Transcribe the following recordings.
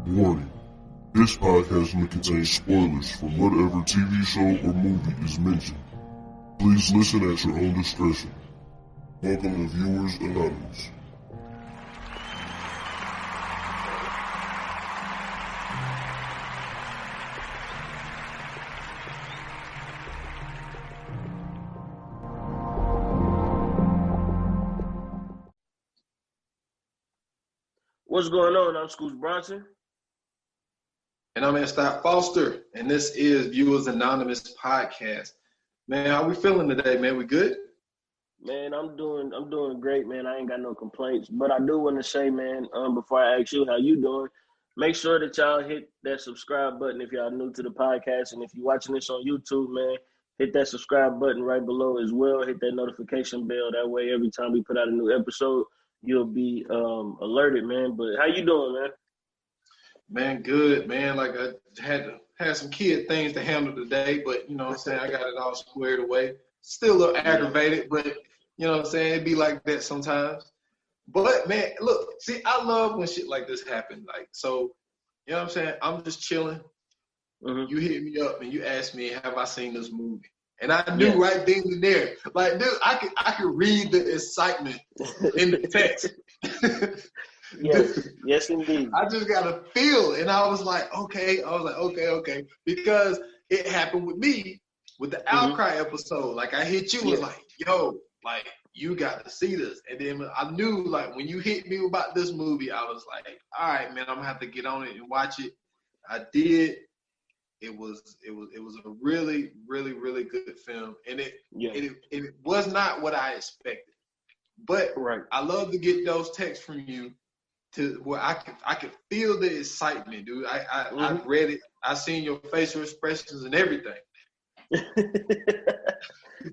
Warning: this podcast may contain spoilers from whatever TV show or movie is mentioned. Please listen at your own discretion. Welcome to Viewers Anonymous. What's going on? I'm Scoots Bronson. And I'm Scott Foster, and this is Viewers Anonymous podcast. Man, how we feeling today, man? We good? Man, I'm doing great, man. I ain't got no complaints. But I do want to say, man, before I ask you how you doing, make sure that y'all hit that subscribe button if y'all new to the podcast. And if you're watching this on YouTube, man, hit that subscribe button right below as well. Hit that notification bell. That way, every time we put out a new episode, you'll be alerted, man. But how you doing, man? Man, good, man. Like I had some kid things to handle today, but you know what I'm saying, I got it all squared away. Still a little aggravated, but you know what I'm saying, it be like that sometimes. But man, look, see, I love when shit like this happen. Like, so, you know what I'm saying? I'm just chilling. Mm-hmm. You hit me up and you asked me, have I seen this movie? And I knew right then and there, like, dude, I could read the excitement in the text. Yes, indeed. I just got a feel, and I was like, okay. Because it happened with me with the Outcry episode. Like, I hit you, was like, yo, like, you got to see this. And then I knew, like, when you hit me about this movie, I was like, all right, man, I'm going to have to get on it and watch it. I did. It was a really, really, really good film. And it was not what I expected. But I love to get those texts from you to where I could feel the excitement, dude. I read it. I seen your facial expressions and everything.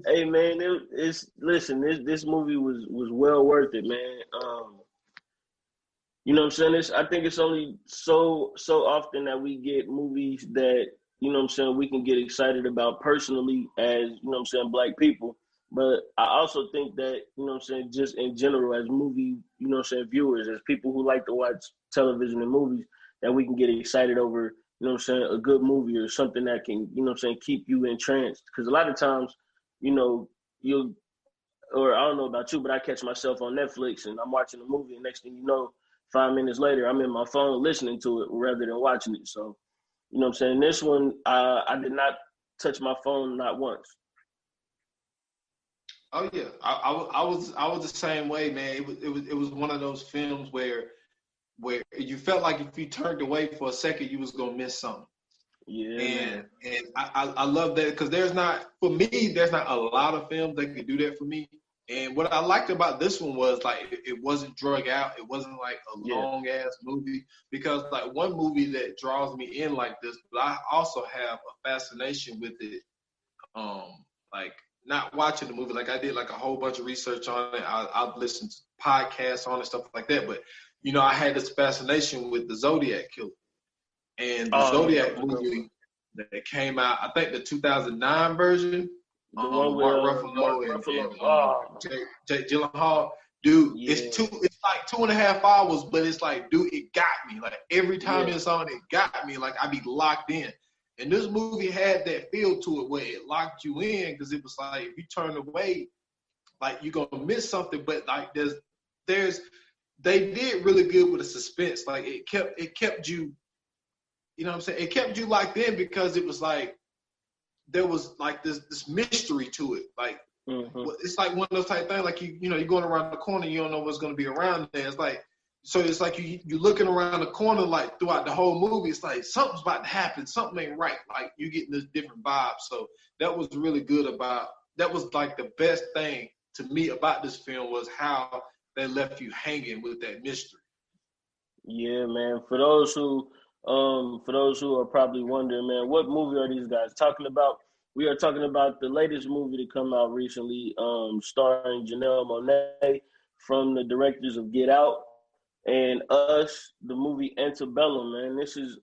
Hey man, this movie was well worth it, man. You know what I'm saying? I think it's only so often that we get movies that, you know what I'm saying, we can get excited about personally as, you know what I'm saying, Black people. But I also think that, you know what I'm saying, just in general as movie, you know what I'm saying, viewers, as people who like to watch television and movies, that we can get excited over, you know what I'm saying, a good movie or something that can, you know what I'm saying, keep you entranced. Because a lot of times, you know, or I don't know about you, but I catch myself on Netflix and I'm watching a movie and next thing you know, 5 minutes later, I'm in my phone listening to it rather than watching it. So, you know what I'm saying, this one, I did not touch my phone not once. Oh yeah, I was the same way, man. It was one of those films where you felt like if you turned away for a second, you was gonna miss something. Yeah, and I love that because there's not a lot of films that can do that for me. And what I liked about this one was like it wasn't drug out. It wasn't like a long ass movie, because like one movie that draws me in like this, but I also have a fascination with it. Like, not watching the movie, like I did like a whole bunch of research on it. I've listened to podcasts on it, stuff like that. But, you know, I had this fascination with the Zodiac Killer. And the Zodiac movie that came out, I think the 2009 version, Mark Ruffalo and Jake Gyllenhaal. Dude, it's like 2.5 hours, but it's like, dude, it got me. Like every time it's on, it got me. Like I be locked in. And this movie had that feel to it where it locked you in, because it was like if you turn away, like you're gonna miss something. But like they did really good with the suspense. Like it kept you, you know what I'm saying? It kept you locked in because it was like there was like this mystery to it. Like it's like one of those type things. Like you're going around the corner, you don't know what's gonna be around there. It's like. So it's like you're looking around the corner, like throughout the whole movie, it's like something's about to happen, something ain't right. Like you're getting this different vibe. So that was really good that was like the best thing to me about this film was how they left you hanging with that mystery. Yeah, man. For those who are probably wondering, man, what movie are these guys talking about? We are talking about the latest movie to come out recently, starring Janelle Monáe, from the directors of Get Out. And Us, the movie Antebellum, man. This is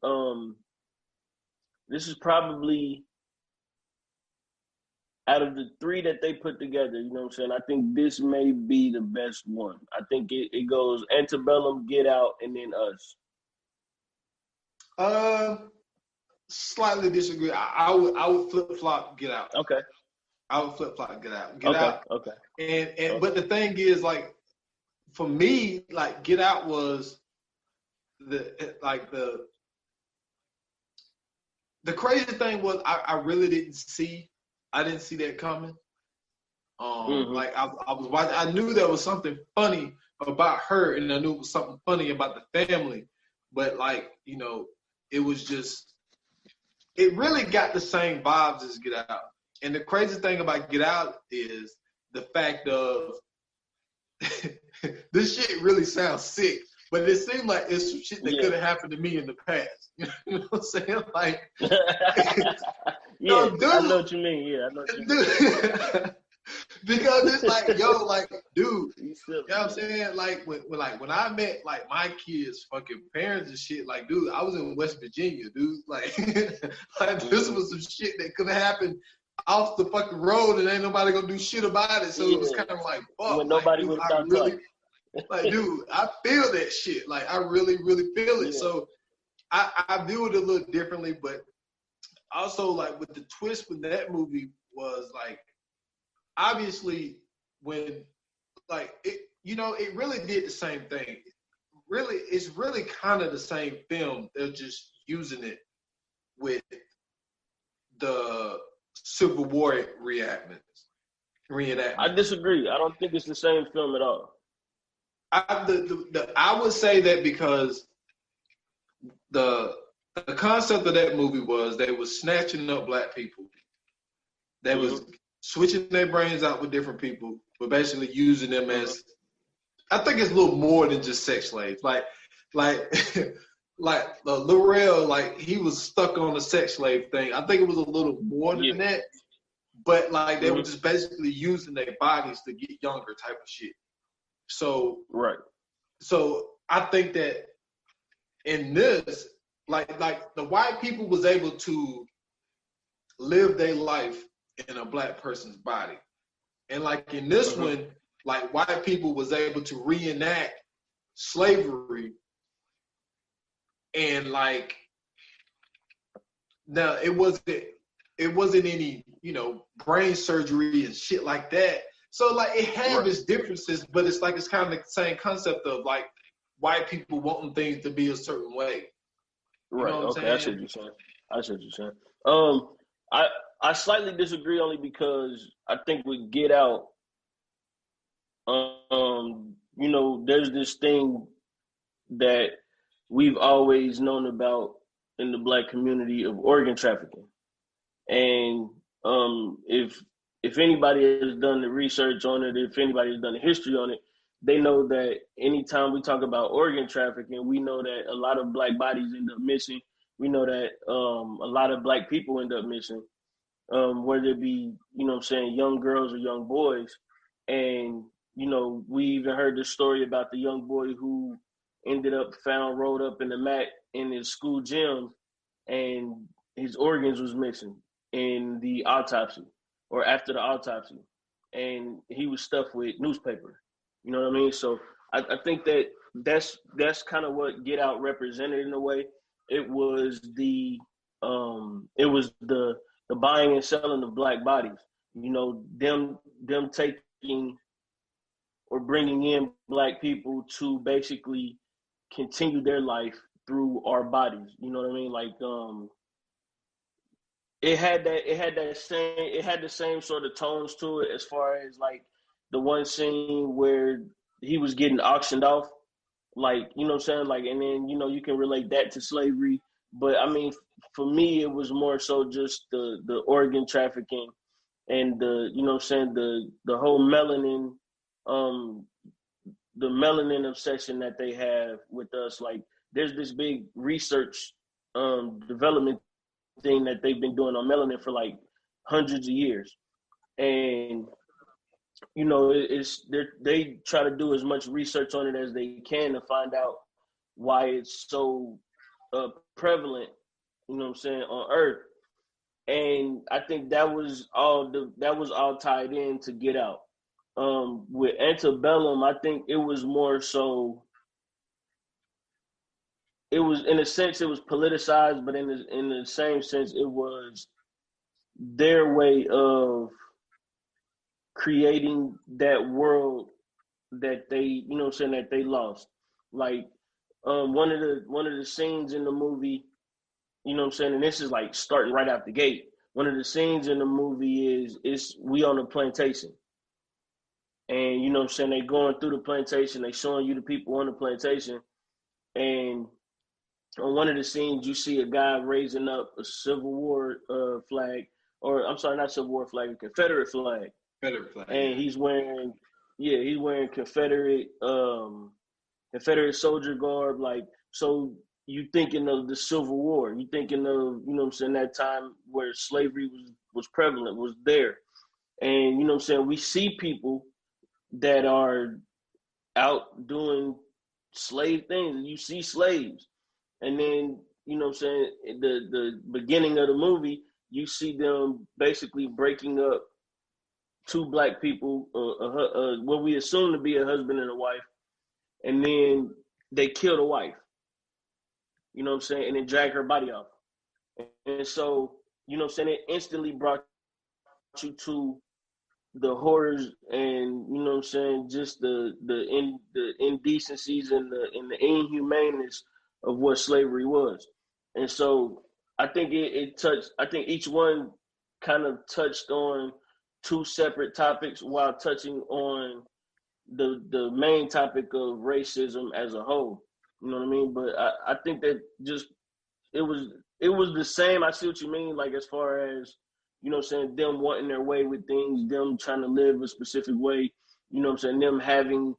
probably out of the three that they put together, you know what I'm saying? I think this may be the best one. I think it goes Antebellum, Get Out, and then Us. Slightly disagree. I would flip flop Get Out. Okay. I would flip flop Get Out. Get Out. Okay. And but the thing is, like, for me, like, Get Out was the crazy thing was I really didn't see that coming. Like I was watching, I knew there was something funny about her, and I knew it was something funny about the family, but like, you know, it was just, it really got the same vibes as Get Out. And the crazy thing about Get Out is the fact of this shit really sounds sick, but it seemed like it's some shit that could have happened to me in the past. You know what I'm saying? Like, dude, I know what you mean. Yeah, I know what you mean. Because it's like, yo, like, dude, you know what I'm saying? Like, when I met, like, my kids' fucking parents and shit, like, dude, I was in West Virginia, dude. Like, this was some shit that could have happened off the fucking road, and ain't nobody gonna do shit about it. So it was kind of like, fuck. When nobody like, dude, I really, like, dude, I feel that shit. Like, I really, really feel it. So I view it a little differently, but also, like, with the twist with that movie was, like, obviously, when, like, it, you know, it really did the same thing. Really, it's really kind of the same film. They're just using it with the Civil War reenactments. I disagree. I don't think it's the same film at all. I would say that because the concept of that movie was they was snatching up black people. They was switching their brains out with different people, but basically using them as, I think it's a little more than just sex slaves. Like L'Oreal, like, he was stuck on the sex slave thing. I think it was a little more than that, but like they were just basically using their bodies to get younger type of shit. So So I think that in this, like the white people was able to live their life in a black person's body. And like in this one, like, white people was able to reenact slavery, and like, now it wasn't any, you know, brain surgery and shit like that. So like it had its differences, but it's like, it's kind of the same concept of like white people wanting things to be a certain way. You know what I'm saying? I see what you're saying. I slightly disagree, only because I think with Get Out, you know, there's this thing that we've always known about in the black community of organ trafficking. And if anybody has done the research on it, if anybody has done the history on it, they know that anytime we talk about organ trafficking, we know that a lot of black bodies end up missing. We know that a lot of black people end up missing, whether it be, you know what I'm saying, young girls or young boys. And, you know, we even heard the story about the young boy who ended up found rolled up in the mat in his school gym, and his organs was missing in the autopsy or after the autopsy. And he was stuffed with newspaper. You know what I mean? So I think that's kind of what Get Out represented in a way. It was the buying and selling of black bodies. You know, them taking or bringing in black people to basically continue their life through our bodies. You know what I mean? Like it had the same sort of tones to it, as far as like the one scene where he was getting auctioned off, like, you know what I'm saying? Like, and then, you know, you can relate that to slavery. But I mean, for me, it was more so just the organ trafficking and the, you know what I'm saying, the whole melanin, the melanin obsession that they have with us. Like, there's this big research development thing that they've been doing on melanin for like hundreds of years. And, you know, they try to do as much research on it as they can to find out why it's so prevalent, you know what I'm saying, on Earth. And I think that was all tied in to Get Out. With Antebellum, I think it was more so it was, in a sense, it was politicized, but in the same sense, it was their way of creating that world that they, you know what I'm saying, that they lost. Like one of the scenes in the movie, you know what I'm saying, and this is like starting right out the gate. One of the scenes in the movie is we on a plantation. And you know what I'm saying, they going through the plantation, they showing you the people on the plantation, and on one of the scenes you see a guy raising up a Civil War flag, or I'm sorry, not Civil War flag, a Confederate flag. Confederate flag. And he's wearing Confederate soldier garb, like, so you thinking of the Civil War, you thinking of, you know what I'm saying, that time where slavery was prevalent, was there. And you know what I'm saying, we see people that are out doing slave things, and you see slaves. And then, you know what I'm saying, the beginning of the movie, you see them basically breaking up two black people, what we assume to be a husband and a wife, and then they kill the wife. You know what I'm saying? And then drag her body off. And so, you know what I'm saying, it instantly brought you to the horrors and, you know what I'm saying, just the indecencies and the inhumaneness of what slavery was. And so I think it touched, I think each one kind of touched on two separate topics while touching on the main topic of racism as a whole. You know what I mean? But I think that just it was the same. I see what you mean, like as far as, you know what I'm saying, them wanting their way with things, them trying to live a specific way, you know what I'm saying, them having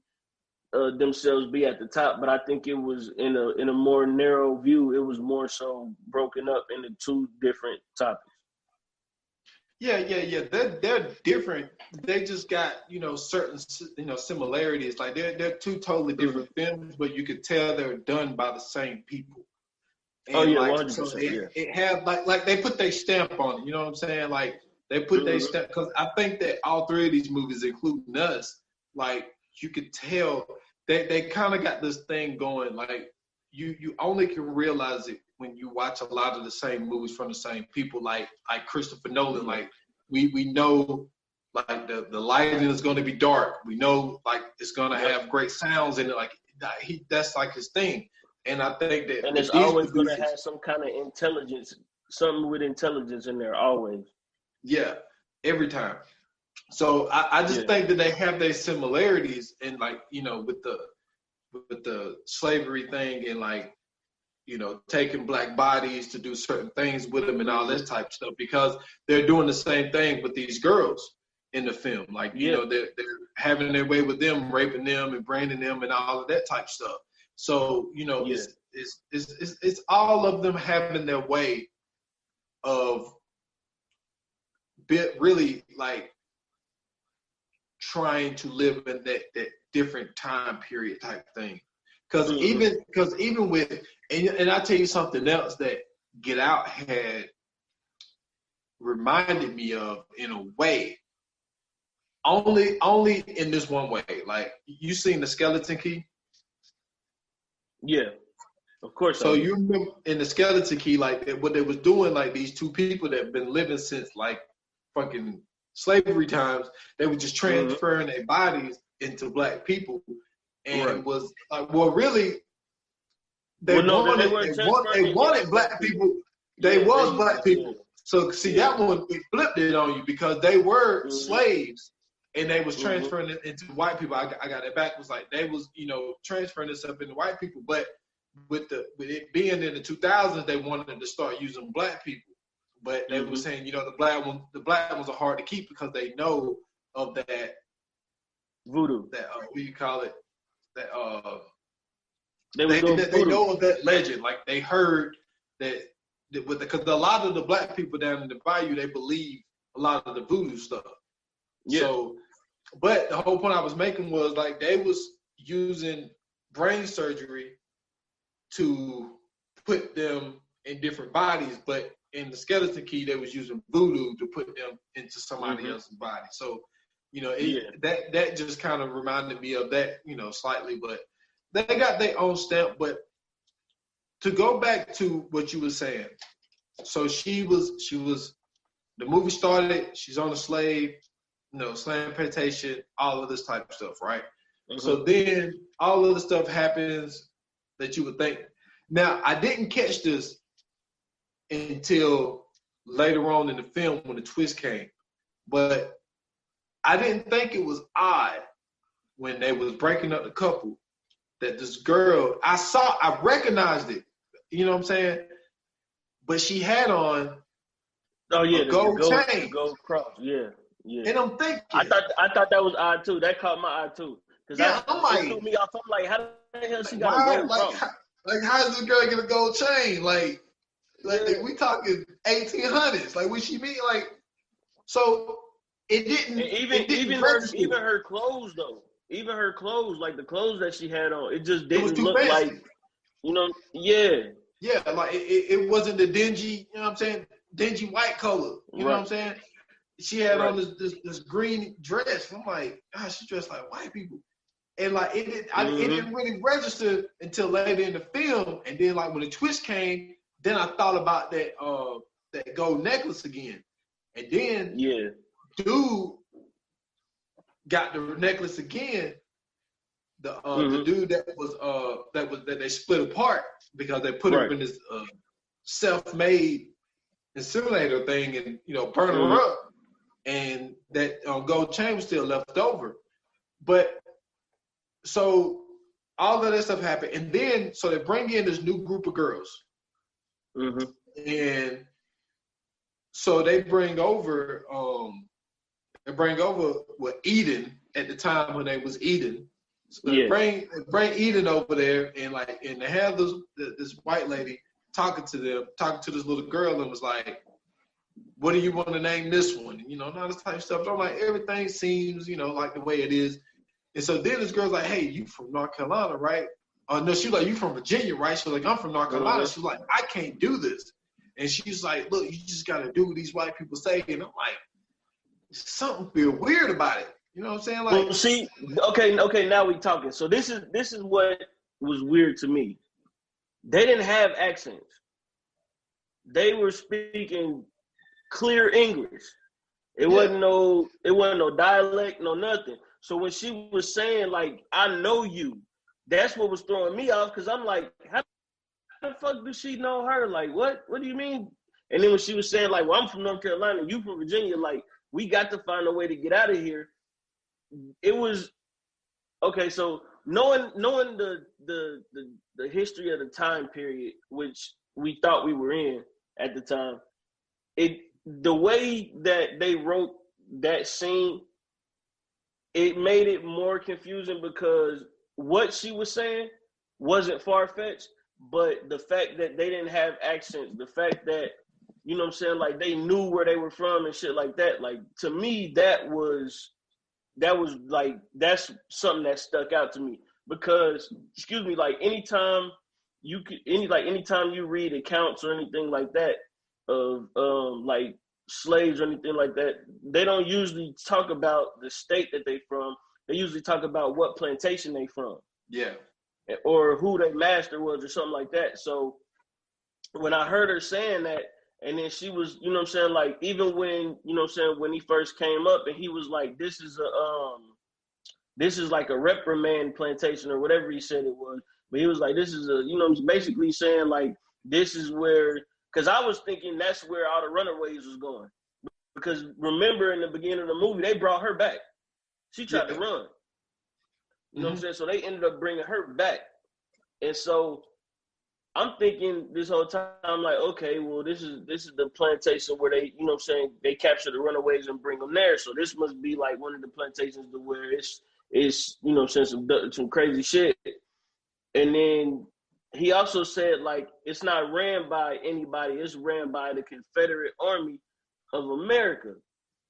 themselves be at the top. But I think it was in a more narrow view, it was more so broken up into two different topics. Yeah. They're different. They just got, you know, certain, you know, similarities. Like they're two totally different films, but you could tell they're done by the same people. And oh yeah, like, 100%. So it had like they put their stamp on it. You know what I'm saying? Like they put their stamp, because I think that all three of these movies, including us, like you could tell they kind of got this thing going. Like you only can realize it when you watch a lot of the same movies from the same people, like Christopher Nolan. Like we know, like the lighting is going to be dark. We know, like it's going to have great sounds in it. Like that's like his thing. And I think that, and it's always going to have some kind of intelligence, something with intelligence in there, always. Yeah, every time. So I just think that they have their similarities, and like, you know, with the slavery thing, and like, you know, taking black bodies to do certain things with them and all this type of stuff, because they're doing the same thing with these girls in the film. Like, you know, they're having their way with them, raping them and branding them and all of that type of stuff. So, you know, it's all of them having their way of really like trying to live in that different time period type thing. Because even with, and I'll tell you something else that Get Out had reminded me of in a way, only in this one way. Like, you seen The Skeleton Key? Yeah, of course. So you remember in The Skeleton Key, like what they was doing, like these two people that have been living since like fucking slavery times, they were just transferring their bodies into black people, and it was like, well, really, they wanted black people. They was black people. So see, that one, it flipped it on you, because they were slaves. And they was transferring it into white people. I got it back. It was like they was, you know, transferring this up into white people. But with it being in the 2000s, they wanted to start using black people. But they were saying, you know, the black ones are hard to keep because they know of that voodoo. That what do you call it? That they know of that legend. Like they heard that because a lot of the black people down in the bayou, they believe a lot of the voodoo stuff. Yeah. So, but the whole point I was making was like they was using brain surgery to put them in different bodies, but in The Skeleton Key, they was using voodoo to put them into somebody else's body. So, you know, that just kind of reminded me of that, you know, slightly, but they got their own stamp. But to go back to what you were saying. So she was. The movie started. She's on a slave, slave plantation, all of this type of stuff, right? Mm-hmm. So then all of the stuff happens that you would think. Now, I didn't catch this until later on in the film when the twist came, but I didn't think it was odd when they was breaking up the couple that this girl, I recognized it, you know what I'm saying? But she had on a gold chain. The gold cross, yeah. And I'm thinking, I thought that was odd too. That caught my eye too. Yeah, I'm like, it threw me off. I'm like, how the hell she got a gold cross? How does this girl get a gold chain? Like we talking 1800s. Like, what she mean? Like, so it didn't. Even her clothes though. Even her clothes, like the clothes that she had on, it just didn't look fancy. Like, yeah. Yeah, like it wasn't the dingy, you know what I'm saying? Dingy white color, you know what I'm saying? She had on this green dress. I'm like, gosh, she dressed like white people. And like it didn't really register until later in the film. And then like when the twist came, then I thought about that gold necklace again. And then dude got the necklace again. The dude that they split apart because they put him in this self-made incinerator thing and burn her up, and that gold chain was still left over. But so all of that stuff happened, and then so they bring in this new group of girls, and so they bring over Eden at the time when they was Eden. So they bring Eden over there, and they have this white lady talking to this little girl, and was like, "What do you want to name this one?" And, all this type of stuff. So I'm like, everything seems, like the way it is. And so then this girl's like, "Hey, you from North Carolina, right?" No, she was like, "You from Virginia, right?" She's like, "I'm from North Carolina." She's like, "I can't do this." And she's like, "Look, you just got to do what these white people say." And I'm like, something feel weird about it. You know what I'm saying? Like, well, see, okay, now we talking. So this is what was weird to me. They didn't have accents. They were speaking clear English. It wasn't no dialect, no nothing. So when she was saying like, "I know you," that's what was throwing me off, because I'm like, how the fuck does she know her? Like, what do you mean? And then when she was saying like, "Well, I'm from North Carolina, you from Virginia," like, we got to find a way to get out of here. It was okay. So knowing the history of the time period which we thought we were in at the time, the way that they wrote that scene, it made it more confusing, because what she was saying wasn't far-fetched, but the fact that they didn't have accents, the fact that, you know what I'm saying, like they knew where they were from and shit like that, like, to me, that was like, that's something that stuck out to me, because, like anytime you read accounts or anything like that of like slaves or anything like that, they don't usually talk about the state that they from. They usually talk about what plantation they from. Yeah. Or who their master was or something like that. So when I heard her saying that, and then she was, you know what I'm saying, like, even when, you know what I'm saying, when he first came up and he was like, this is like a reprimand plantation or whatever he said it was. But he was like, this is basically saying like, this is where, because I was thinking that's where all the runaways was going. Because remember in the beginning of the movie, they brought her back. She tried to run. You know what I'm saying? So they ended up bringing her back. And so I'm thinking this whole time, like, okay, well, this is the plantation where they, you know what I'm saying, they capture the runaways and bring them there. So this must be like one of the plantations to where it's you know what I'm saying, some crazy shit. And then he also said, like, it's not ran by anybody. It's ran by the Confederate Army of America.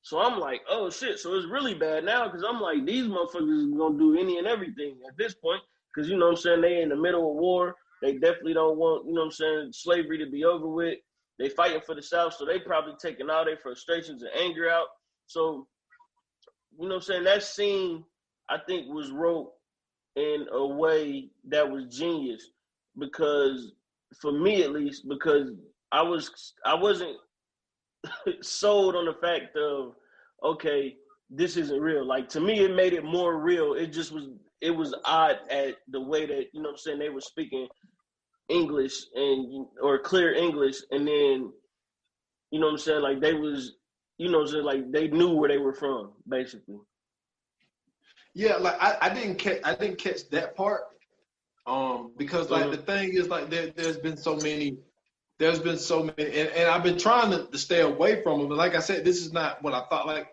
So I'm like, oh, shit. So it's really bad now, because I'm like, these motherfuckers are going to do any and everything at this point, because, you know what I'm saying, they in the middle of war. They definitely don't want, you know what I'm saying, slavery to be over with. They fighting for the South, so they probably taking all their frustrations and anger out. So, you know what I'm saying, that scene, I think, was wrote in a way that was genius, because for me at least, because I wasn't sold on the fact of, okay, this isn't real. Like, to me, it made it more real. It was odd at the way that, you know what I'm saying, they were speaking English or clear English, and then, you know what I'm saying, like they was, you know what I'm saying, like they knew where they were from, basically. Yeah, like I didn't catch that part. Because like the thing is, like there's been so many, and I've been trying to stay away from them. But like I said, this is not what I thought. Like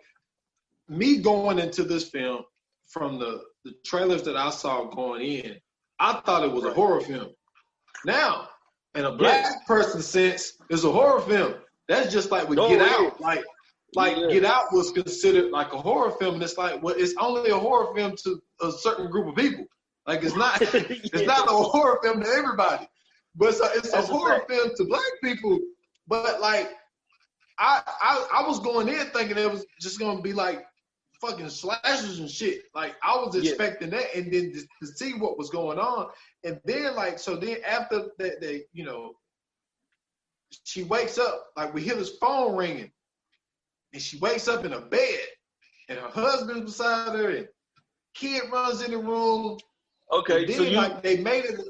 me going into this film, from the trailers that I saw going in, I thought it was a horror film. Now, in a black person sense, it's a horror film. That's just like with Get Out. Like Get Out was considered like a horror film, and it's like, well, it's only a horror film to a certain group of people. Like it's not it's not a horror film to everybody. But it's a horror film to black people. But like I was going in thinking it was just gonna be like fucking slashers and shit. Like I was expecting that, and then to see what was going on. And then like, so then after that, they, you know, she wakes up, like we hear this phone ringing, and she wakes up in a bed, and her husband's beside her, and kid runs in the room. Okay, then, so like they made it.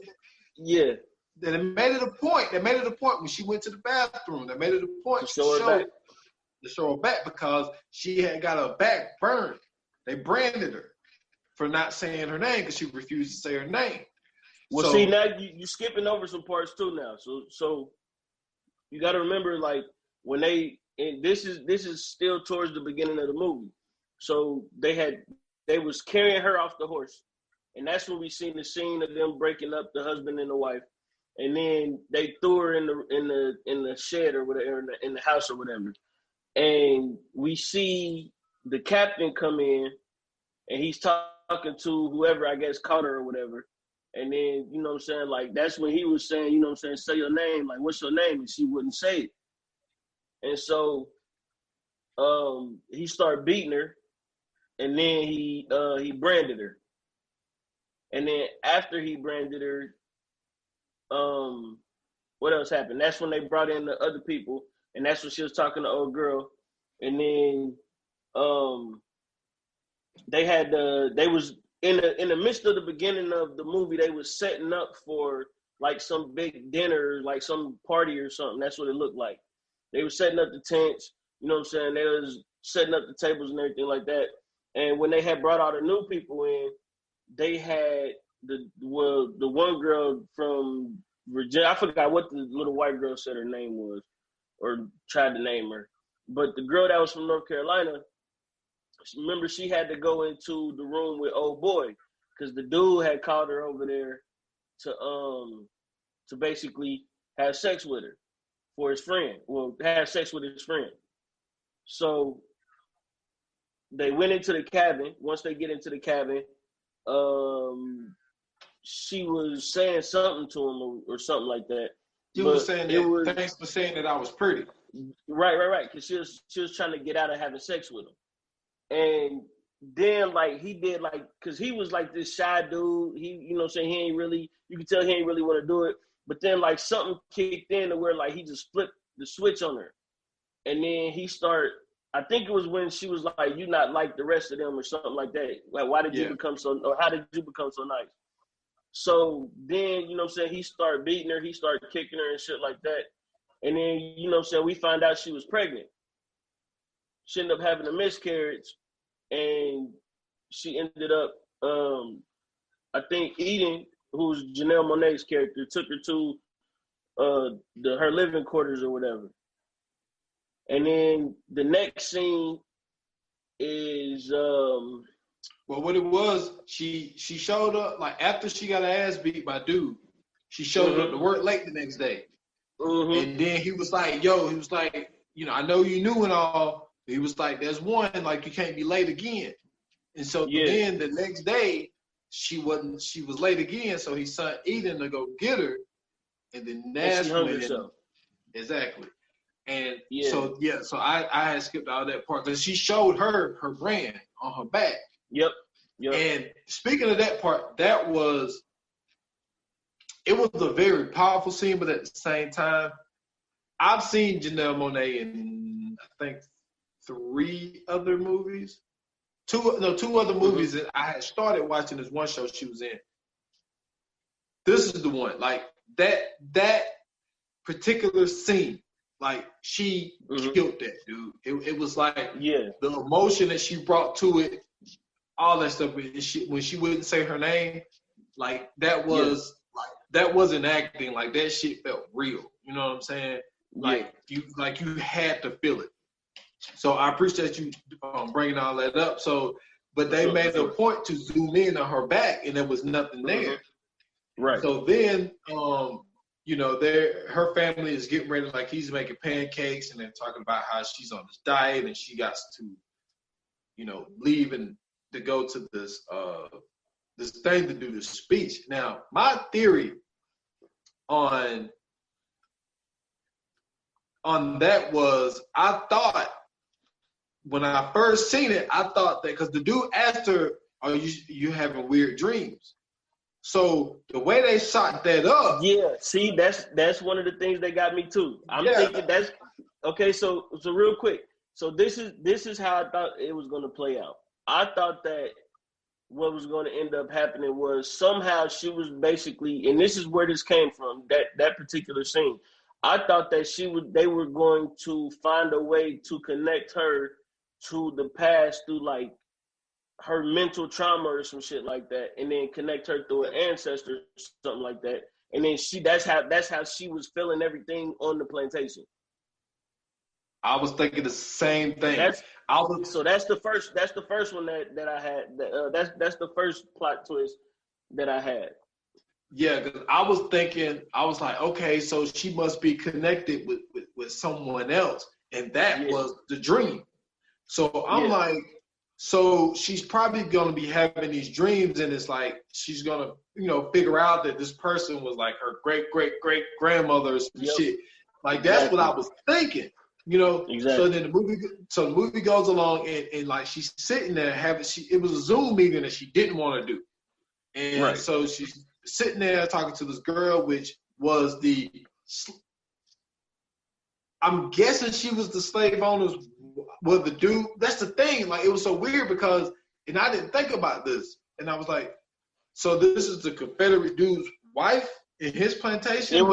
Yeah. They made it a point. They made it a point when she went to the bathroom. They made it a point to show her back because she had got her back burned. They branded her for not saying her name because she refused to say her name. Well, see, now you're skipping over some parts too now. So you got to remember, like when and this is still towards the beginning of the movie. So they was carrying her off the horse. And that's when we seen the scene of them breaking up, the husband and the wife, and then they threw her in the shed or whatever, in the house or whatever. And we see the captain come in, and he's talking to whoever I guess caught her or whatever. And then, you know what I'm saying, like that's when he was saying, you know what I'm saying, say your name, like what's your name, and she wouldn't say it. And so he started beating her, and then he branded her. And then after he branded her, what else happened? That's when they brought in the other people, and that's when she was talking to old girl. And then they was in the midst of the beginning of the movie, they was setting up for like some big dinner, like some party or something. That's what it looked like. They were setting up the tents, you know what I'm saying? They was setting up the tables and everything like that. And when they had brought all the new people in, they had the one girl from Virginia. I forgot what the little white girl said her name was, or tried to name her. But the girl that was from North Carolina, remember she had to go into the room with old boy because the dude had called her over there to basically have sex with her for his friend. Well, have sex with his friend. So they went into the cabin. Once they get into the cabin, she was saying something to him or something like that. She was saying that, thanks for saying that I was pretty. Right. Because she was trying to get out of having sex with him. And then like he did like, because he was like this shy dude. He, you know what I'm saying, you can tell he ain't really want to do it. But then like something kicked in to where like he just flipped the switch on her. And then he started, I think it was when she was like, you not like the rest of them or something like that. Like, why did you become so, or how did you become so nice? So then, you know what I'm saying, he started beating her, he started kicking her and shit like that. And then, you know what I'm saying, we found out she was pregnant. She ended up having a miscarriage, and she ended up, I think Eden, who's Janelle Monáe's character, took her to her living quarters or whatever. And then the next scene is well, what it was, she showed up like after she got her ass beat by dude. She showed up to work late the next day, and then he was like, you know, I know you knew and all. He was like, there's one, like you can't be late again. And so then the next day she was late again. So he sent Eden to go get her, and then that's when exactly. And so I had skipped all that part because she showed her brand on her back. Yep. And speaking of that part, it was a very powerful scene, but at the same time, I've seen Janelle Monáe in, I think, 3 other movies. 2 other movies that I had started watching this one show she was in. This is the one. Like, that particular scene, like, she killed that, dude. It was like the emotion that she brought to it, all that stuff. When she wouldn't say her name, like, that was that wasn't acting. Like, that shit felt real. You know what I'm saying? Like, you had to feel it. So I appreciate you bringing all that up. So, but they made a point to zoom in on her back, and there was nothing there. Right. So then, you know, her family is getting ready, like, he's making pancakes, and they're talking about how she's on this diet, and she got to, you know, leave and to go to this thing to do this speech. Now, my theory on that was, I thought when I first seen it, I thought that because the dude asked her, "Are you having weird dreams?" So the way they shot that up, see, that's one of the things that got me too. I'm thinking that's okay. So real quick, so this is how I thought it was going to play out. I thought that what was going to end up happening was somehow she was basically, and this is where this came from, that particular scene. I thought that they were going to find a way to connect her to the past through, like, her mental trauma or some shit like that, and then connect her through an ancestor, something like that. And then that's how she was feeling everything on the plantation. I was thinking the same thing. So that's the first one that I had. That's the first plot twist that I had. Yeah, because I was thinking, I was like, okay, so she must be connected with someone else, and that was the dream. So I'm like, so she's probably gonna be having these dreams, and it's like she's gonna, you know, figure out that this person was like her great great great grandmother or some shit. Like, that's what I was thinking, you know. So then the movie goes along, and like, she's sitting there it was a Zoom meeting that she didn't want to do, and so she's sitting there talking to this girl, which was I'm guessing she was the slave owner's, well, the dude. That's the thing. Like, it was so weird because, and I didn't think about this, and I was like, so this is the Confederate dude's wife in his plantation? It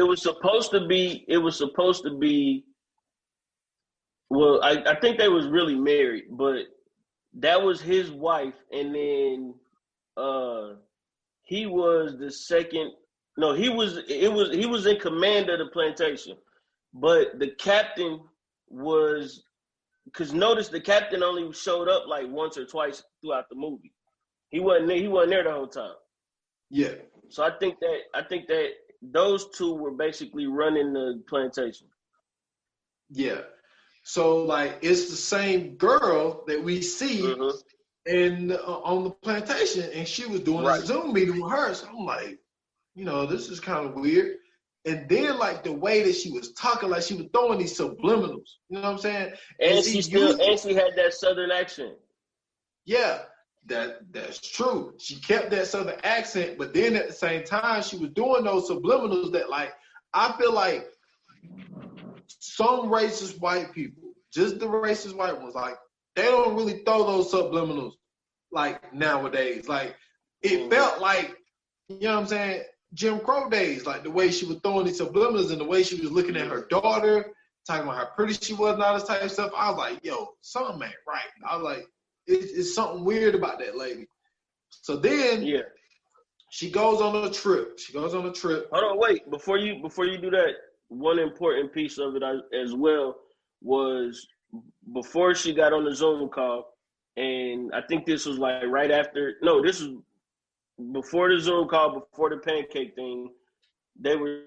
was supposed to be. Well, I think they was really married, but that was his wife, and then he was the second. No, he was in command of the plantation, but the captain was, because notice the captain only showed up like once or twice throughout the movie. He wasn't there the whole time. Yeah. So I think that those two were basically running the plantation. Yeah. So, like, it's the same girl that we see on the plantation, and she was doing a Zoom meeting with her. So I'm like, you know, this is kind of weird. And then, like, the way that she was talking, like she was throwing these subliminals. You know what I'm saying? And she had that Southern accent. Yeah, that's true. She kept that Southern accent, but then at the same time, she was doing those subliminals that, like, I feel like some racist white people, just the racist white ones, like, they don't really throw those subliminals like nowadays. Like, it felt like, you know what I'm saying, Jim Crow days, like the way she was throwing these subliminals and the way she was looking at her daughter, talking about how pretty she was and all this type of stuff. I was like, yo, something ain't right. I was like, it's something weird about that lady. So then she goes on a trip. Hold on, wait. Before you do that, one important piece of it as well was before she got on the Zoom call, and I think this was like right after. No, this was before the Zoom call, before the pancake thing. They were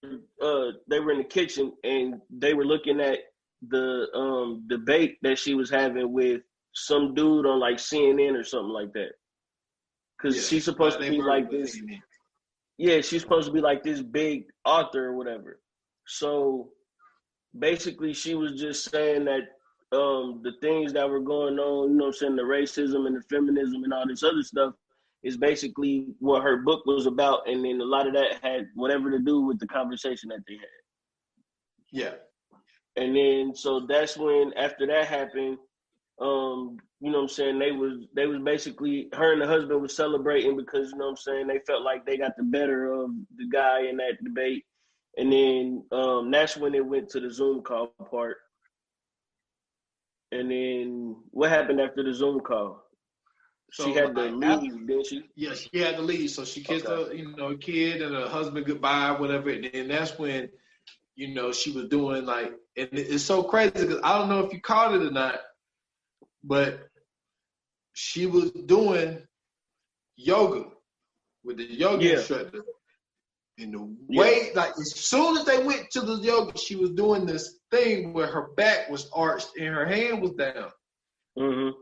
in the kitchen and they were looking at the debate that she was having with some dude on like CNN or something like that. Because she's supposed to be like this. Yeah, she's supposed to be like this big author or whatever. So basically, she was just saying that the things that were going on, you know what I'm saying, the racism and the feminism and all this other stuff, is basically what her book was about, and then a lot of that had whatever to do with the conversation that they had. Yeah. And then so that's when after that happened, you know what I'm saying, they was basically, her and the husband was celebrating because, you know what I'm saying, they felt like they got the better of the guy in that debate. And then that's when it went to the Zoom call part. And then what happened after the Zoom call? So she had to leave, didn't she? Yeah, she had to leave. So she kissed her, kid and her husband goodbye, whatever. And then that's when, she was doing like, and it's so crazy because I don't know if you caught it or not, but she was doing yoga with the yoga instructor. And the way, like, as soon as they went to the yoga, she was doing this thing where her back was arched and her hand was down. Mm-hmm.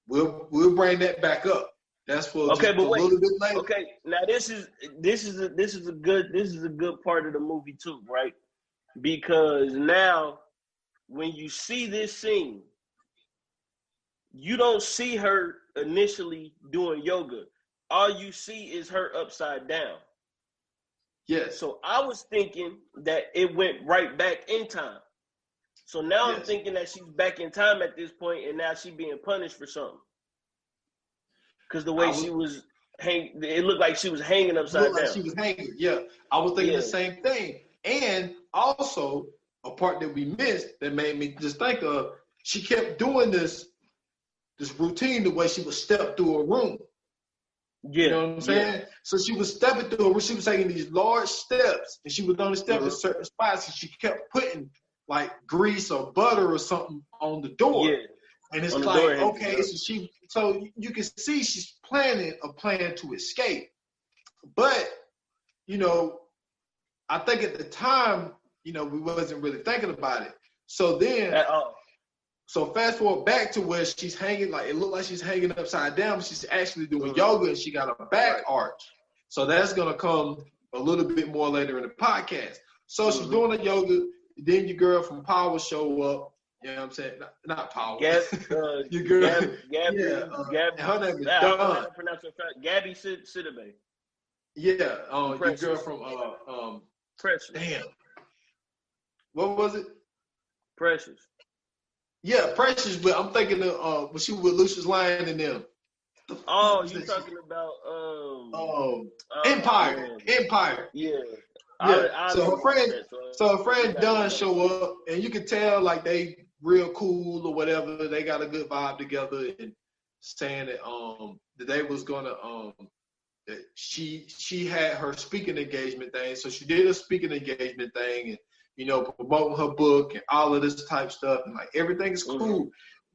We'll bring that back up. That's for but a little bit later. Okay, now this is a good part of the movie too, right? Because now when you see this scene, you don't see her initially doing yoga. All you see is her upside down. Yes. So I was thinking that it went right back in time. So now I'm thinking that she's back in time at this point, and now she's being punished for something. Because the way she was hanging, it looked like she was hanging upside down. She was hanging, yeah. I was thinking the same thing. And also, a part that we missed that made me just think of, she kept doing this routine the way she would step through a room. Yeah. You know what I'm saying? Yeah. So she was stepping through a room. She was taking these large steps, and she would only step in certain spots, and she kept putting like grease or butter or something on the door. Yeah. And it's like, okay, so you can see she's planning a plan to escape. But, I think at the time, we wasn't really thinking about it. So then, so fast forward back to where she's hanging, like it looked like she's hanging upside down, but she's actually doing yoga and she got a back arch. So that's going to come a little bit more later in the podcast. So she's doing the yoga. Then your girl from Power show up. You know what I'm saying? Not Power. Your girl. Gabby. Her name is Dawn. Gabby Sidibe. Yeah. Your girl from Precious. Damn. What was it? Precious. Yeah, Precious. But I'm thinking of when she was with Lucius Lyon and them. Oh, you talking about Empire. Man. Empire. Yeah. Yeah. So her friend Dunn show up, and you can tell like they real cool or whatever. They got a good vibe together, and saying that they was gonna that she had her speaking engagement thing. So she did a speaking engagement thing, and promoting her book and all of this type stuff, and like everything is cool. Mm-hmm.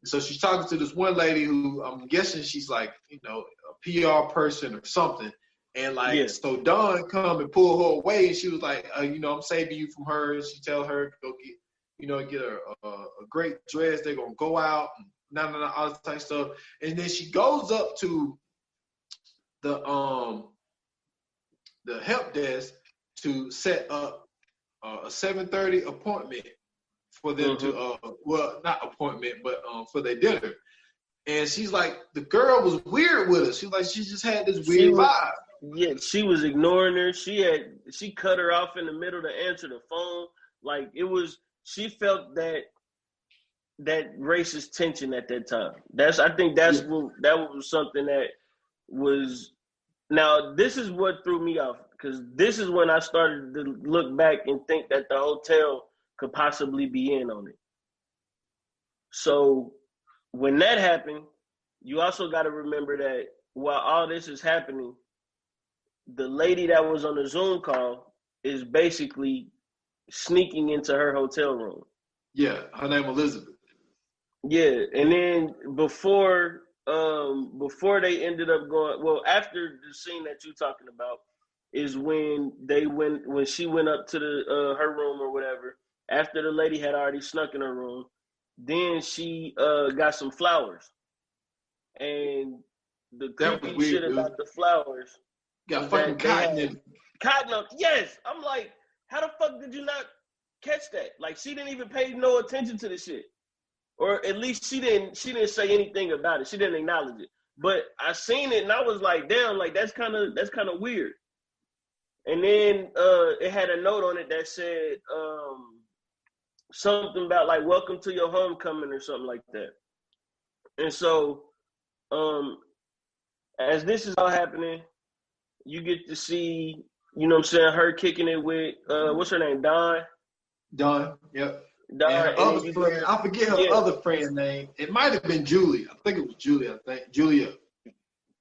So she's talking to this one lady who I'm guessing she's like a PR person or something. And so Dawn come and pull her away, and she was like, I'm saving you from her. And she tell her go get a great dress. They're gonna go out, and all this type of stuff. And then she goes up to the help desk to set up a 7:30 appointment for them to not appointment, but for their dinner. And she's like, the girl was weird with her. She's like, she just had this weird vibe. Yeah, she was ignoring her. She cut her off in the middle to answer the phone. Like she felt that racist tension at that time. I think that was something that was. Now this is what threw me off, because this is when I started to look back and think that the hotel could possibly be in on it. So when that happened, you also got to remember that while all this is happening, the lady that was on the Zoom call is basically sneaking into her hotel room. Yeah, her name Elizabeth. Yeah, and then before they ended up going, after the scene that you're talking about is when she went up to the her room or whatever. After the lady had already snuck in her room, then she got some flowers, and the creepy shit about the flowers. Got fucking cotton in it. Cotton, yes. I'm like, how the fuck did you not catch that? Like, she didn't even pay no attention to the shit, or at least she didn't say anything about it. She didn't acknowledge it. But I seen it and I was like, damn, like that's kind of weird. And then it had a note on it that said something about like welcome to your homecoming or something like that. And so as this is all happening, you get to see, you know what I'm saying, her kicking it with what's her name? Dawn, yep. Dawn, and her other friend, I forget her other friend's name. It might have been Julia. I think it was Julia. Julia.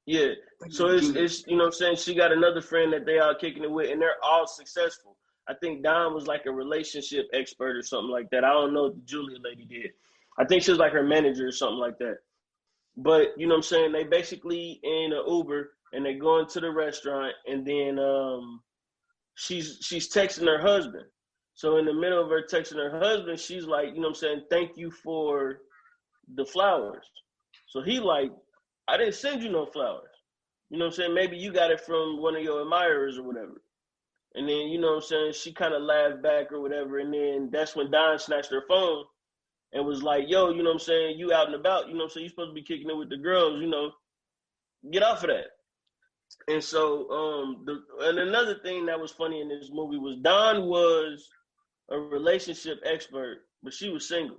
Yeah. So it's you know what I'm saying, she got another friend that they all kicking it with, and they're all successful. I think Don was like a relationship expert or something like that. I don't know what the Julia lady did. I think she was like her manager or something like that. But you know what I'm saying, they basically in an Uber and they go into the restaurant, and then she's texting her husband. So in the middle of her texting her husband, she's like, you know what I'm saying, thank you for the flowers. So he like, I didn't send you no flowers. You know what I'm saying? Maybe you got it from one of your admirers or whatever. And then, you know what I'm saying, she kind of laughed back or whatever. And then that's when Don snatched her phone and was like, yo, you know what I'm saying, you out and about, you know what I'm saying, you supposed to be kicking it with the girls, you know, get off of that. And so, and another thing that was funny in this movie was Don was a relationship expert, but she was single.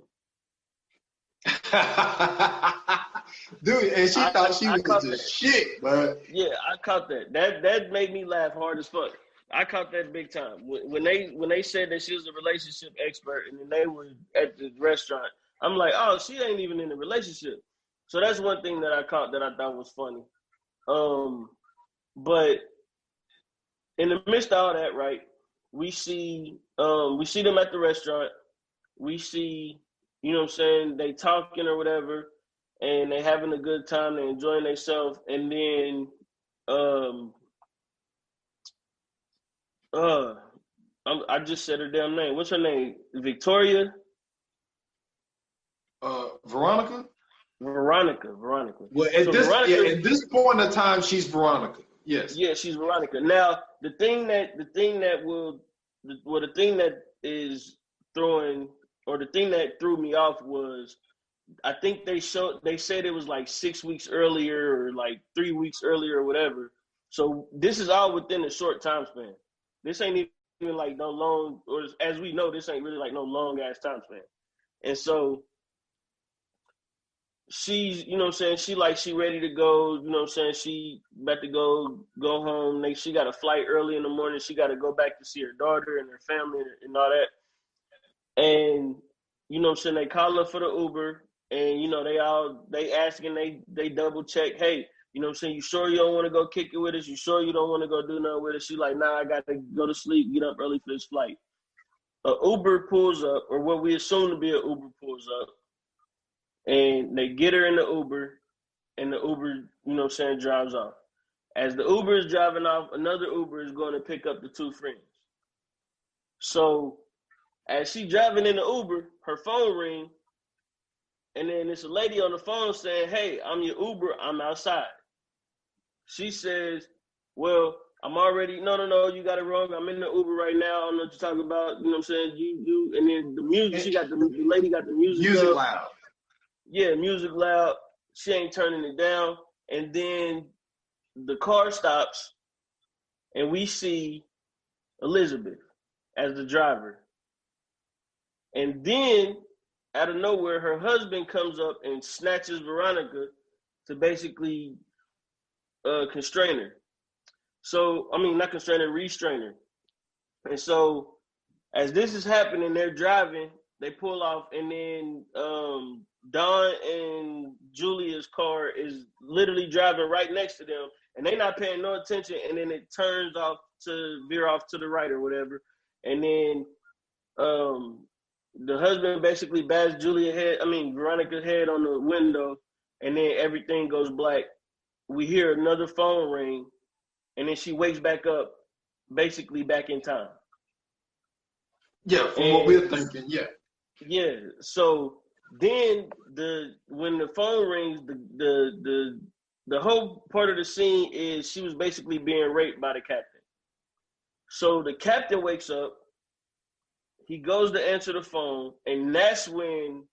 Dude, and she thought she was the shit, man. Yeah, I caught that. That made me laugh hard as fuck. I caught that big time. When they said that she was a relationship expert and then they were at the restaurant, I'm like, oh, she ain't even in a relationship. So that's one thing that I caught that I thought was funny. But in the midst of all that, right, we see them at the restaurant. We see, you know what I'm saying, they talking or whatever, and they having a good time, they enjoying themselves, and then I just said her damn name. What's her name? Victoria? Veronica. Well, at this point in time, she's Veronica. Yes. Yeah, she's Veronica. Now, the thing that threw me off was, I think they said it was like 6 weeks earlier or like 3 weeks earlier or whatever. So this is all within a short time span. This ain't even like no long, or as we know, this ain't really like no long ass time span. And so she's, you know what I'm saying, she ready to go, you know what I'm saying, she about to go home. She got a flight early in the morning. She got to go back to see her daughter and her family and all that. And, you know what I'm saying, they call her for the Uber, and, you know, they asking, they double check, hey, you know what I'm saying, you sure you don't want to go kick it with us? You sure you don't want to go do nothing with us? She like, nah, I got to go to sleep, get up early for this flight. An Uber pulls up, or what we assume to be an Uber pulls up, and they get her in the Uber, and the Uber, you know what I'm saying, drives off. As the Uber is driving off, another Uber is going to pick up the two friends. So as she driving in the Uber, her phone rings, and then there's a lady on the phone saying, hey, I'm your Uber, I'm outside. She says, well, I'm already, no, you got it wrong. I'm in the Uber right now. I don't know what you're talking about. You know what I'm saying? You, and then the music, the lady got the music loud. Yeah, music loud. She ain't turning it down. And then the car stops, and we see Elizabeth as the driver. And then, out of nowhere, her husband comes up and snatches Veronica to basically constrain her. So, I mean, not constrain her, restrain her. And so, as this is happening, they're driving, they pull off, and then Don and Julia's car is literally driving right next to them, and they're not paying no attention, and then it turns off to veer off to the right or whatever. And then the husband basically bashes Veronica's head on the window, and then everything goes black. We hear another phone ring, and then she wakes back up, basically back in time. Yeah, what we're thinking, yeah. Yeah, so then when the phone rings, the whole part of the scene is she was basically being raped by the captain. So the captain wakes up, he goes to answer the phone, and that's when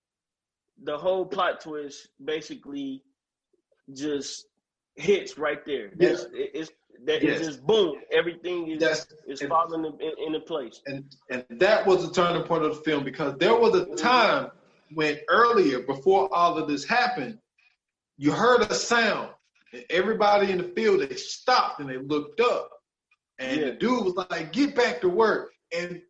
the whole plot twist basically just hits right there. It's just boom. Everything is falling into place. And that was the turning point of the film, because there was a time when earlier, before all of this happened, you heard a sound, and everybody in the field, they stopped and they looked up, and the dude was like, "Get back to work." And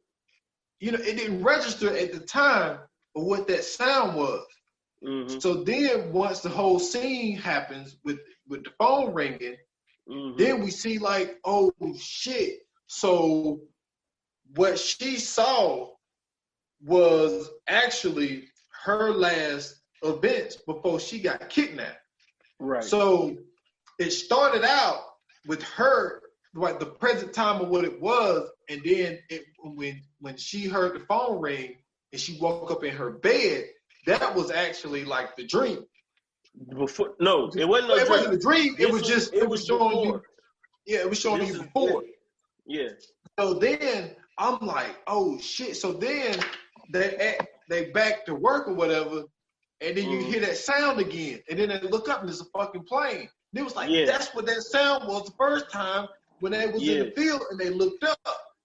it didn't register at the time of what that sound was. Mm-hmm. So then once the whole scene happens with the phone ringing, then we see like, oh shit. So what she saw was actually her last events before she got kidnapped. Right. So it started out with her, like the present time of what it was, and then when she heard the phone ring and she woke up in her bed, that was actually like the dream. Before, no, it wasn't. It wasn't a dream. It was showing you. Yeah, it was showing you before. Yeah. So then I'm like, oh shit. So then they back to work or whatever, and then you hear that sound again, and then they look up and it's a fucking plane. And it was like, that's what that sound was the first time when they was in the field, and they looked up.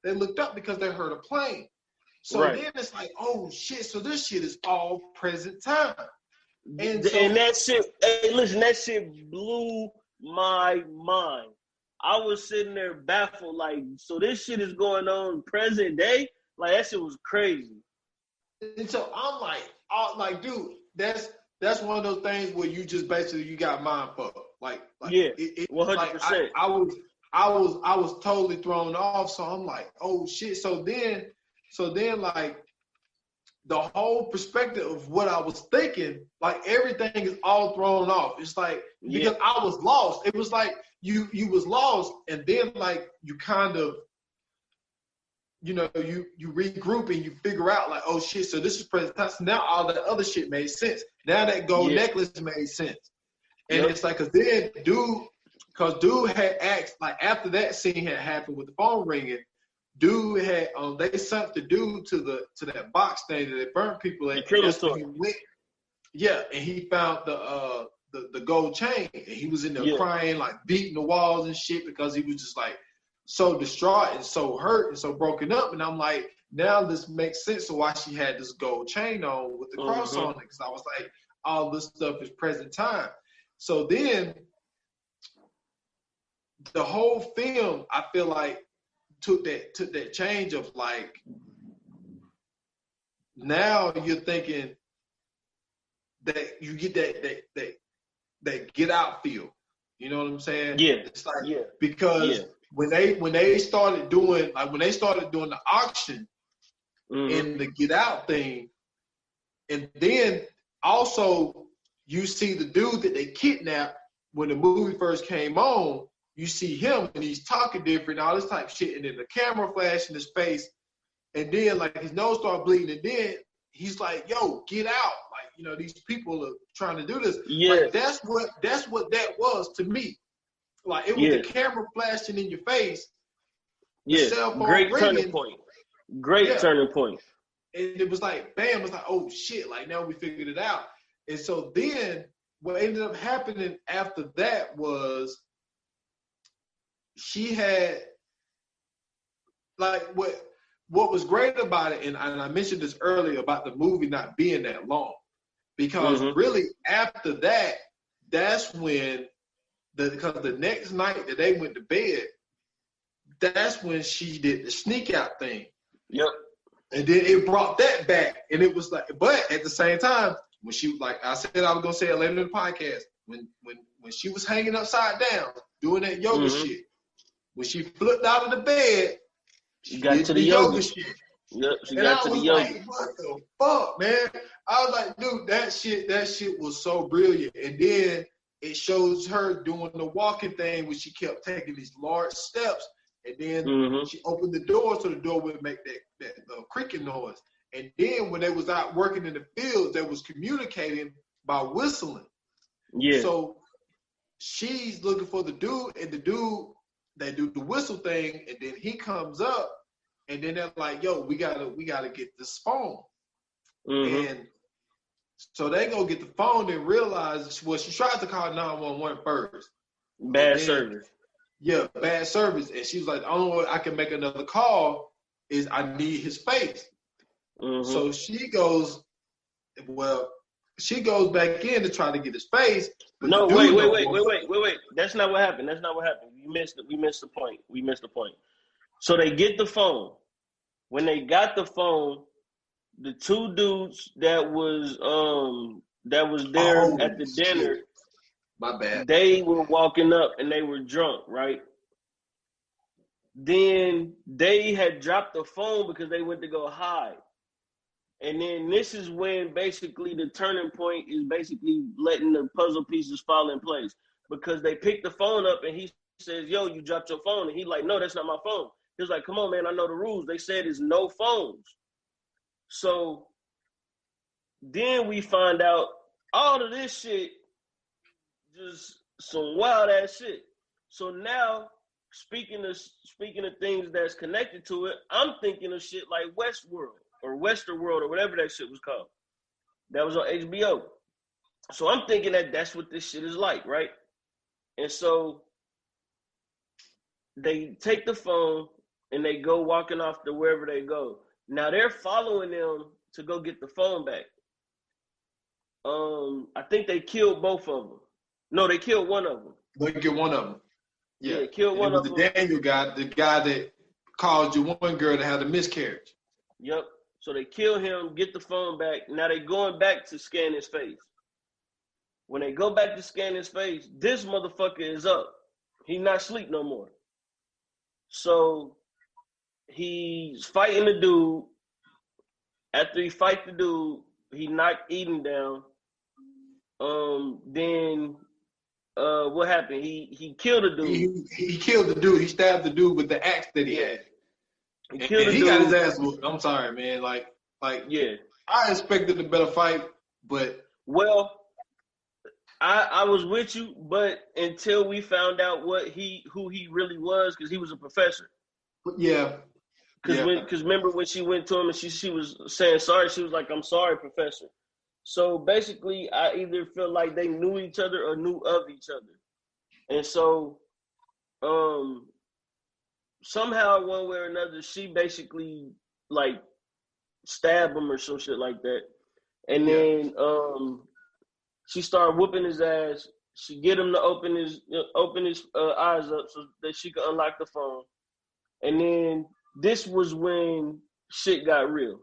They looked up because they heard a plane. So then it's like, oh shit. So this shit is all present time. And that shit, hey, listen, that shit blew my mind. I was sitting there baffled, like, so this shit is going on present day? Like, that shit was crazy. And so I'm like, dude, that's one of those things where you just basically, you got mind fucked. Like 100%. Like I was totally thrown off. So I'm like, oh shit. So then like, the whole perspective of what I was thinking, like everything is all thrown off. It's like, because I was lost. It was like you was lost, and then like you kind of, you regroup and you figure out like, oh shit, so this is present time. So now all that other shit made sense. Now that gold necklace made sense. And it's like, cause dude had asked, like after that scene had happened with the phone ringing, dude had they sent the dude to that box thing that they burnt people at. He went, and he found the gold chain, and he was in there crying, like beating the walls and shit, because he was just like so distraught and so hurt and so broken up. And I'm like, now this makes sense of why she had this gold chain on with the cross on it, because I was like, all this stuff is present time. So then the whole film, I feel like, took that change of like, now you're thinking that you get that get out feel. You know what I'm saying? Yeah. It's like, because when they started doing the auction and the get out thing, and then also you see the dude that they kidnapped when the movie first came on. You see him and he's talking different, all this type of shit, and then the camera flash in his face, and then like his nose started bleeding, and then he's like, "Yo, get out!" Like, these people are trying to do this. Yeah, like, that's what that was to me. Like, it was the camera flashing in your face. Yeah, cell phone great ringing. turning point. Great turning point. And it was like, bam! It's like, oh shit! Like, now we figured it out. And so then what ended up happening after that was, she had, like, what was great about it, and I mentioned this earlier about the movie not being that long, because really after that, that's when because the next night that they went to bed, that's when she did the sneak out thing. Yep. And then it brought that back, and it was like, but at the same time, when she, like I said, I was gonna say it later in the podcast, when she was hanging upside down doing that yoga shit. When she flipped out of the bed, she got to the yoga shit. Yep, she got to the yoga. Like, what the fuck, man? I was like, dude, that shit was so brilliant. And then it shows her doing the walking thing where she kept taking these large steps, and then she opened the door so the door would make that creaking noise. And then when they was out working in the fields, they was communicating by whistling. Yeah. So she's looking for the dude, and the dude, they do the whistle thing, and then he comes up, and then they're like, "Yo, we gotta get this phone." And so they go get the phone and realize, well, she tried to call 911 first, Bad service. Yeah, bad service. And she was like, the only way I can make another call is I need his face. Mm-hmm. So she goes back in to try to get his face. No, wait. That's not what happened. We missed the point. So they get the phone. When they got the phone, the two dudes that was there at the dinner, my bad. They were walking up and they were drunk, right? Then they had dropped the phone because they went to go hide. And then this is when basically the turning point is basically letting the puzzle pieces fall in place. Because they picked the phone up and he says, yo, you dropped your phone. And he's like, no, that's not my phone. He was like, come on, man, I know the rules. They said it's no phones. So then we find out all of this shit, just some wild ass shit. So now, speaking of things that's connected to it, I'm thinking of shit like Westworld or Westerworld or whatever that shit was called. That was on HBO. So I'm thinking that that's what this shit is like, right? And so they take the phone and they go walking off to wherever they go. Now they're following them to go get the phone back. I think they killed both of them. No, they killed one of them. They killed one of them. Yeah, killed one of them. The Daniel guy, the guy that caused you one girl to have a miscarriage. Yep. So they kill him, get the phone back. Now they going back to scan his face. When they go back to scan his face, this motherfucker is up. He not asleep no more. So he's fighting the dude. After he fight the dude, he knocked Eden down. Then what happened? He killed the dude. He killed the dude. He stabbed the dude with the axe that he had. He killed the dude. He got his ass whooped. I'm sorry, man. Like yeah. I expected a better fight, but I was with you, but until we found out who he really was, because he was a professor. Yeah. Because remember when she went to him and she was saying sorry, she was like, I'm sorry, professor. So basically, I either feel like they knew each other or knew of each other. And so somehow, one way or another, she basically like stabbed him or some shit like that. And then she started whooping his ass. She get him to open his eyes up so that she could unlock the phone. And then this was when shit got real.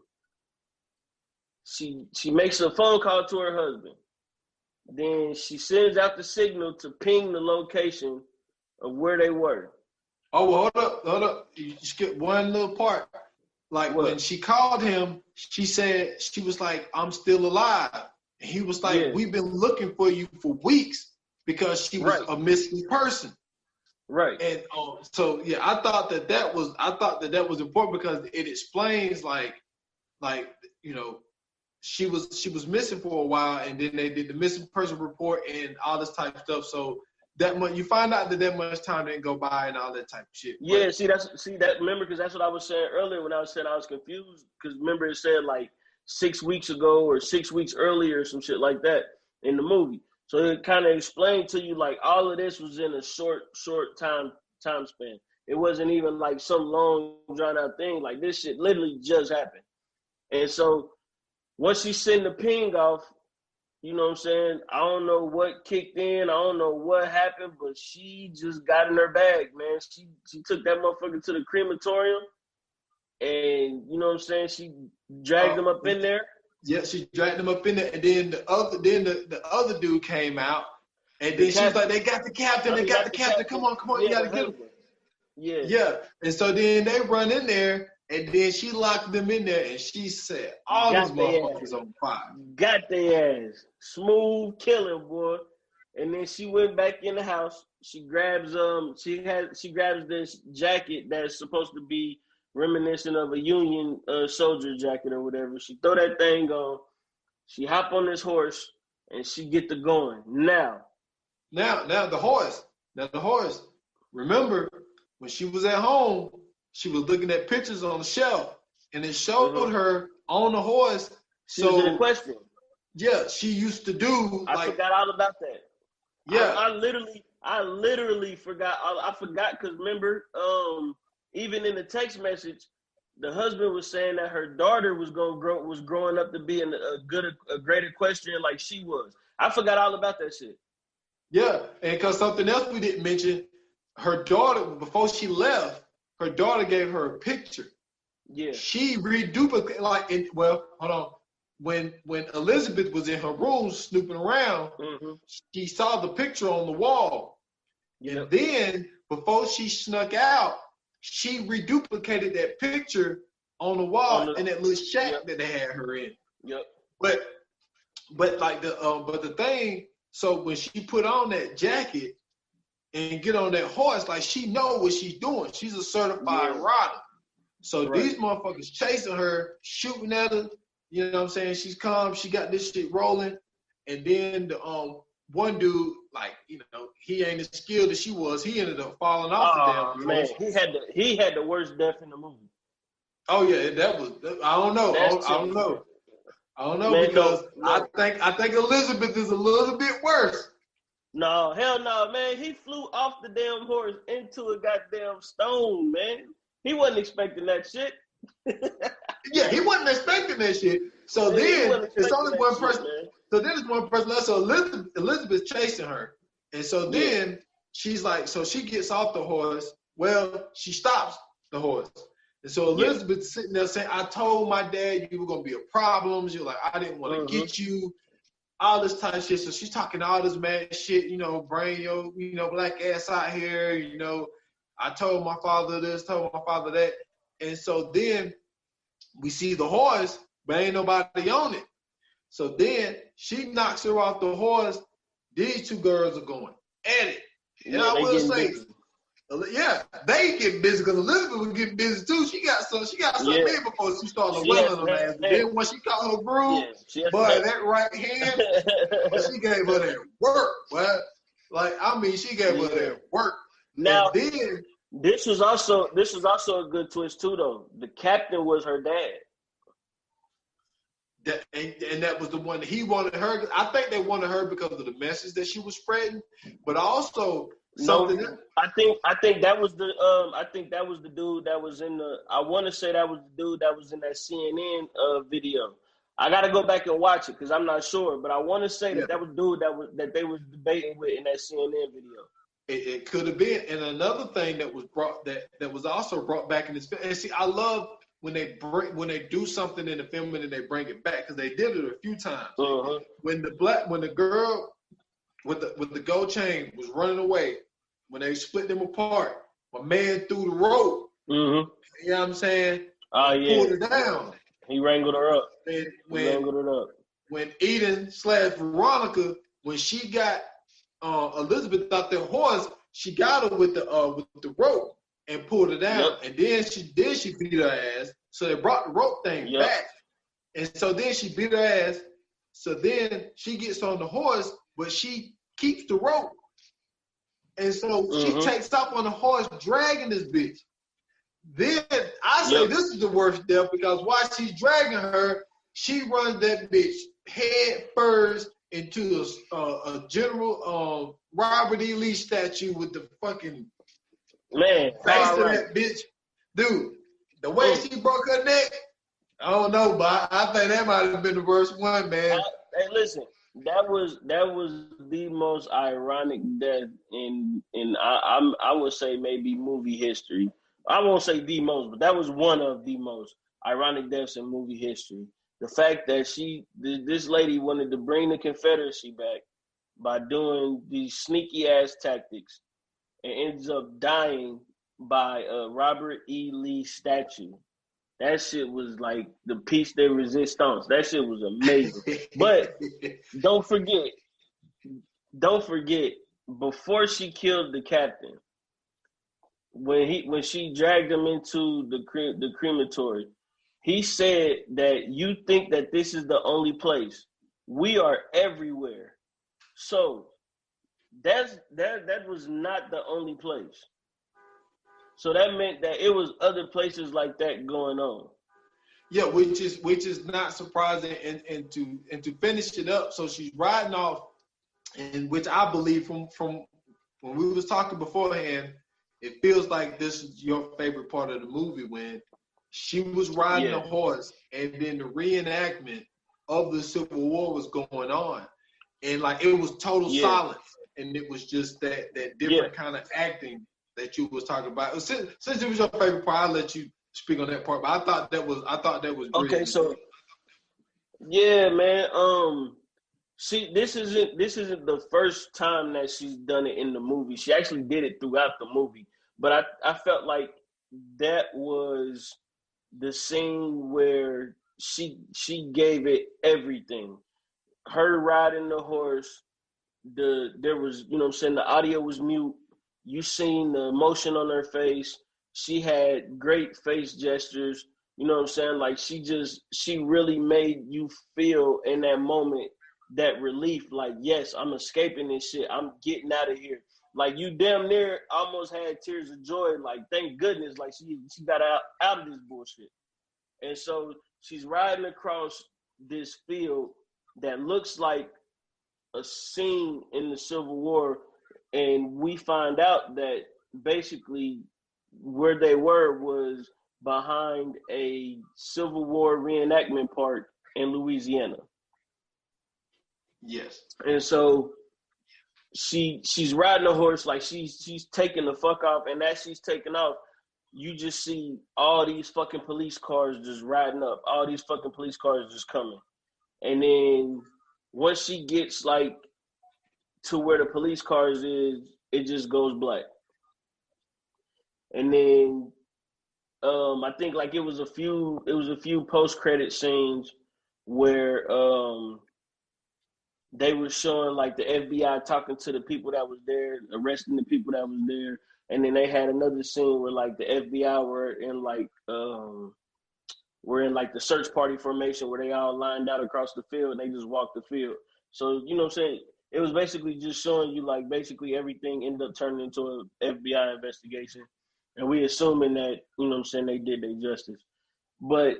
She makes a phone call to her husband. Then she sends out the signal to ping the location of where they were. Oh, well, hold up. You skipped one little part. Like when she called him, she said, she was like, I'm still alive. And he was like, we've been looking for you for weeks because she was a missing person. Right. And so I thought that was important because it explains like she was missing for a while, and then they did the missing person report and all this type of stuff. So you find out that much time didn't go by and all that type of shit. Yeah, remember, because that's what I was saying earlier when I was saying I was confused, because remember it said like 6 weeks ago or 6 weeks earlier or some shit like that in the movie. So it kind of explained to you like all of this was in a short time span. It wasn't even like some long drawn out thing. Like this shit literally just happened. And so once she sent the ping off, you know what I'm saying? I don't know what kicked in. I don't know what happened, but she just got in her bag, man. She took that motherfucker to the crematorium, and you know what I'm saying? She dragged him up in there. Yeah, she dragged him up in there, and then the other dude came out, and then she was like, "They got the captain. They got the captain. Come on, you gotta get him." Yeah. And so then they run in there. And then she locked them in there, and she said, all these motherfuckers on fire. Got their ass. Smooth killing, boy. And then she went back in the house. She grabs this jacket that's supposed to be reminiscent of a Union soldier jacket or whatever. She throw that thing on. She hop on this horse, and she get to going. Now the horse. Remember, when she was at home, she was looking at pictures on the shelf, and it showed her on the horse. She was in question. Yeah, she used to do. I forgot all about that. Yeah, I literally I literally forgot. I forgot because remember, even in the text message, the husband was saying that her daughter was growing up to be a great equestrian like she was. I forgot all about that shit. Yeah, and because something else we didn't mention, her daughter, before she left, her daughter gave her a picture. Yeah. She reduplicated, hold on. When Elizabeth was in her room snooping around, she saw the picture on the wall. Yep. And then, before she snuck out, she reduplicated that picture on the wall in that little shack that they had her in. Yep. But the thing, so when she put on that jacket and get on that horse, like she know what she's doing. She's a certified rider. So these motherfuckers chasing her, shooting at her. You know what I'm saying? She's calm. She got this shit rolling. And then the one dude, like, you know, he ain't as skilled as she was. He ended up falling off the damn horse. Man, he had the worst death in the movie. Oh yeah, that was. I don't know. I don't know, man, because no. I think Elizabeth is a little bit worse. No, hell no, man. He flew off the damn horse into a goddamn stone, man. He wasn't expecting that shit. Yeah, he wasn't expecting that shit. So then it's only one person. So then it's one person left. So Elizabeth's chasing her. And so then she's like, so she gets off the horse. Well, she stops the horse. And so Elizabeth's sitting there saying, I told my dad you were going to be a problem. You're like, I didn't want to get you. All this type of shit. So she's talking all this mad shit, you know, bring your, you know, black ass out here. You know, I told my father this, told my father that. And so then we see the horse, but ain't nobody on it. So then she knocks her off the horse. These two girls are going at it. And I will say, they get busy because Elizabeth was getting busy too. She got some in before she started wailing on ass. But then when she caught her groove, boy, that right hand, she gave her that work. But she gave her that work. Now, then, this was also a good twist too, though. The captain was her dad. And that was the one that he wanted her. I think they wanted her because of the message that she was spreading, but also something. I think that was the dude that was in the. I want to say that was the dude that was in that CNN video. I got to go back and watch it because I'm not sure, but I want to say that was the dude that they was debating with in that CNN video. It could have been. And another thing that was brought that was also brought back in this film. And see, I love when they do something in the film and then they bring it back because they did it a few times. When the girl with the gold chain was running away, when they split them apart, my man threw the rope. You know what I'm saying? Pulled her down. He wrangled her up. When Eden / Veronica, when she got Elizabeth out their horse, she got her with the rope and pulled her down. And then she beat her ass. So they brought the rope thing back. And so then she beat her ass. So then she gets on the horse, but she keeps the rope. And so she takes off on the horse, dragging this bitch. Then I say this is the worst death because while she's dragging her, she runs that bitch head first into a General Robert E. Lee statue with the fucking face of that bitch. Dude, the way she broke her neck, I don't know, but I think that might have been the worst one, man. Hey, listen, that was the most ironic death in I would say maybe movie history. I won't say the most, but that was one of the most ironic deaths in movie history. The fact that this lady wanted to bring the Confederacy back by doing these sneaky ass tactics and ends up dying by a Robert E. Lee statue. That shit was like the piece de resistance. That shit was amazing. But don't forget, before she killed the captain, when she dragged him into the crematory, he said that you think that this is the only place. We are everywhere. So that was not the only place. So that meant that it was other places like that going on. Yeah, which is not surprising. And to finish it up, so she's riding off, and which I believe from when we was talking beforehand, it feels like this is your favorite part of the movie when she was riding a horse and then the reenactment of the Civil War was going on. And like it was total silence. And it was just that different kind of acting that you was talking about. Since it was your favorite part, I'll let you speak on that part. But I thought that was great. Okay, so yeah, man. See, this isn't the first time that she's done it in the movie. She actually did it throughout the movie. But I felt like that was the scene where she gave it everything. Her riding the horse, there was, you know what I'm saying, the audio was mute. You seen the emotion on her face. She had great face gestures. You know what I'm saying? Like she really made you feel in that moment that relief, like, yes, I'm escaping this shit. I'm getting out of here. Like you damn near almost had tears of joy. Like, thank goodness, like she got out of this bullshit. And so she's riding across this field that looks like a scene in the Civil War, and we find out that basically where they were was behind a Civil War reenactment park in Louisiana. Yes. And so she's riding a horse, like she's taking the fuck off, and as she's taking off, you just see all these fucking police cars just riding up, all these fucking police cars just coming. And then once she gets like to where the police cars is, it just goes black. And then I think like it was a few post-credit scenes where they were showing like the FBI talking to the people that was there, arresting the people that was there. And then they had another scene where like the FBI were in the search party formation where they all lined out across the field and they just walked the field. So, you know what I'm saying? It was basically just showing you like basically everything ended up turning into an FBI investigation. And we assuming that, you know what I'm saying, they did their justice. But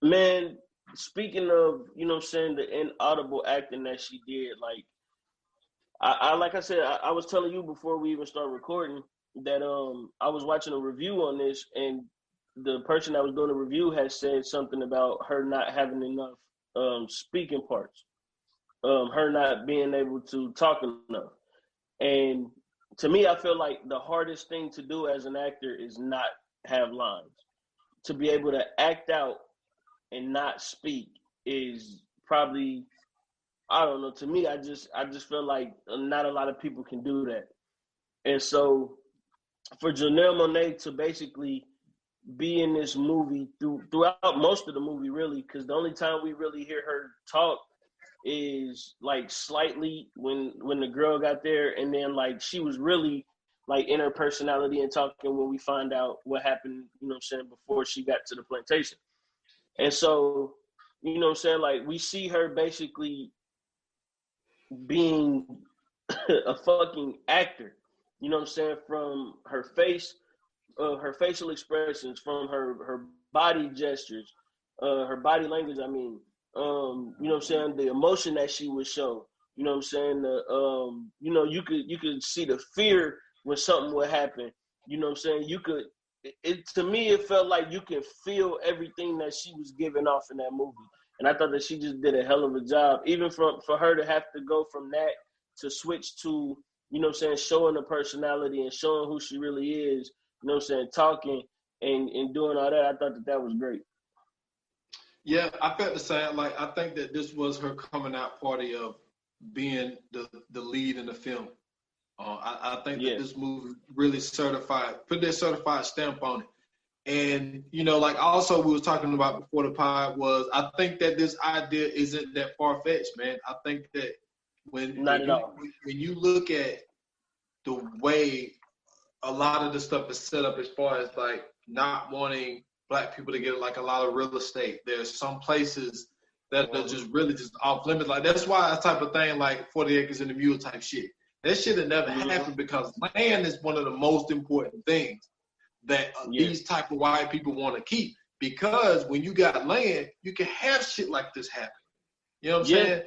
man, speaking of, you know what I'm saying, the inaudible acting that she did, like like I said, I was telling you before we even start recording that I was watching a review on this, and the person that was doing the review had said something about her not having enough speaking parts, her not being able to talk enough. And to me, I feel like the hardest thing to do as an actor is not have lines. To be able to act out and not speak is probably, I don't know, to me, I just feel like not a lot of people can do that. And so for Janelle Monáe to basically be in this movie throughout most of the movie, really, because the only time we really hear her talk is like slightly when the girl got there, and then like she was really like in her personality and talking when we find out what happened, you know what I'm saying, before she got to the plantation. And so, you know what I'm saying, like we see her basically being a fucking actor, you know what I'm saying, from her face, her facial expressions, from her body gestures, her body language, I mean, you know what I'm saying, the emotion that she would show, you know what I'm saying, you know, you could see the fear when something would happen, you know what I'm saying, to me, it felt like you could feel everything that she was giving off in that movie. And I thought that she just did a hell of a job, even for her to have to go from that to switch to, you know what I'm saying, showing her personality and showing who she really is, you know what I'm saying, talking and doing all that. I thought that was great. Yeah, I felt the same. Like, I think that this was her coming out party of being the lead in the film. I think that this movie really put that certified stamp on it. And, you know, like also we were talking about before the pod was, I think that this idea isn't that far-fetched, man. I think that when you look at the way a lot of the stuff is set up as far as like not wanting Black people to get like a lot of real estate, there's some places that are just really just off limits. Like that's why that type of thing, like 40 acres and a mule type shit, that shit had never happened, because land is one of the most important things that these type of white people want to keep. Because when you got land, you can have shit like this happen. You know what I'm saying?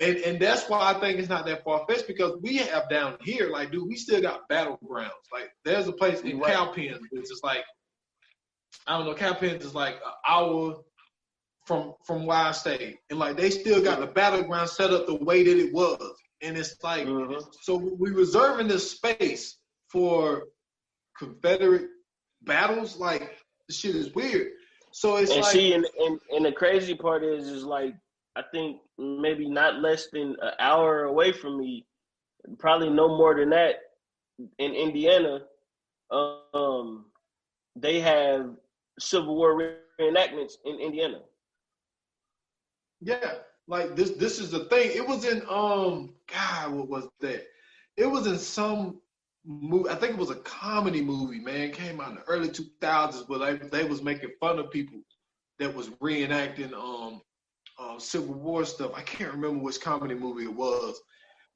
And that's why I think it's not that far-fetched, because we have down here, like, dude, we still got battlegrounds. Like, there's a place in Cowpens, which is like, I don't know, Cowpens is like an hour from where I stay. And, like, they still got the battleground set up the way that it was. And it's like, so we reserving this space for Confederate battles. Like, the shit is weird. So it's and like, see, and the crazy part is like, I think maybe not less than an hour away from me, probably no more than that, in Indiana, they have Civil War reenactments in Indiana. Yeah, like this is the thing. It was in God, what was that? It was in some movie. I think it was a comedy movie, man. It came out in the early 2000s, but they was making fun of people that was reenacting Civil War stuff. I can't remember which comedy movie it was.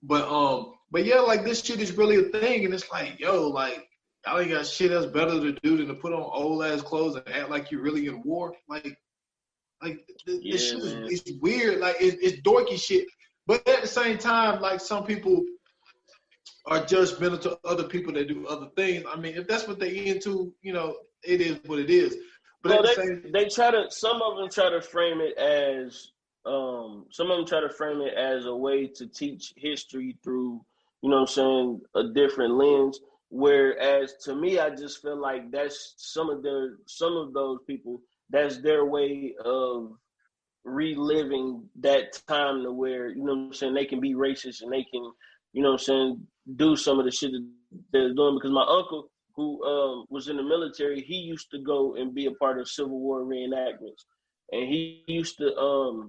But yeah, like, this shit is really a thing, and it's like, yo, like, y'all ain't got shit else better to do than to put on old ass clothes and act like you're really in war. Like this shit is, it's weird. Like, it's dorky shit. But at the same time, like, some people are judgmental to other people that do other things. I mean, if that's what they into, you know, it is what it is. But well, they try to. Some of them try to frame it as. Some of them try to frame it as a way to teach history through, you know what I'm saying, a different lens. Whereas to me, I just feel like that's some of those people, that's their way of reliving that time, to where, you know what I'm saying, they can be racist and they can, you know what I'm saying, do some of the shit that they're doing. Because my uncle, who was in the military, he used to go and be a part of Civil War reenactments, and he used to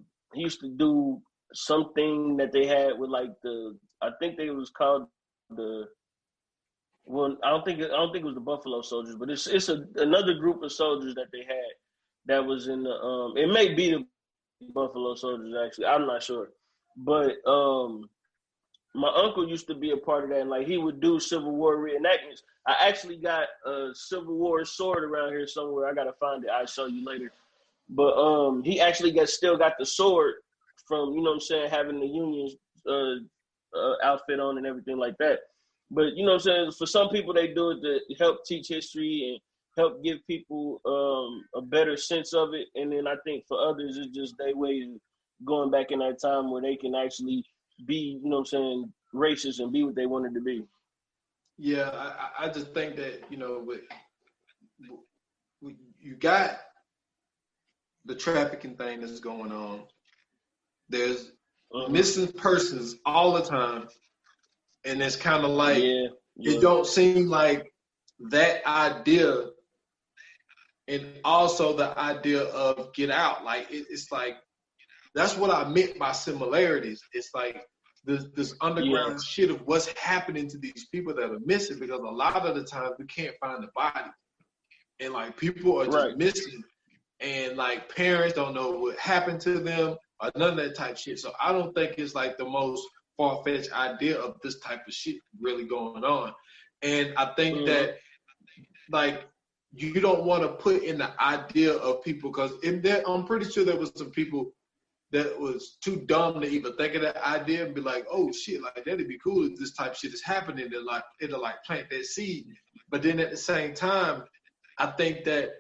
do something that they had with, like, I think they was called I don't think it was the Buffalo Soldiers, but it's another group of soldiers that they had that was in the it may be the Buffalo Soldiers, actually, I'm not sure, but my uncle used to be a part of that, and, like, he would do Civil War reenactments. I actually got a Civil War sword around here somewhere. I gotta find it. I'll show you later. But he actually still got the sword from, you know what I'm saying, having the Union's outfit on and everything like that. But, you know what I'm saying, for some people, they do it to help teach history and help give people a better sense of it. And then I think for others, it's just their way of going back in that time where they can actually be, you know what I'm saying, racist and be what they wanted to be. Yeah, I just think that, you know, you got the trafficking thing that's going on. There's missing persons all the time. And it's kind of like, it don't seem like that idea, and also the idea of Get Out. Like, it's like, that's what I meant by similarities. It's like this underground shit of what's happening to these people that are missing, because a lot of the times we can't find the body. And, like, people are just missing. And, like, parents don't know what happened to them or none of that type shit. So I don't think it's, like, the most far-fetched idea of this type of shit really going on. And I think that, like, you don't want to put in the idea of people, because I'm pretty sure there was some people that was too dumb to even think of that idea and be like, oh shit, like, that'd be cool if this type of shit is happening. It'll like plant that seed. But then at the same time, I think that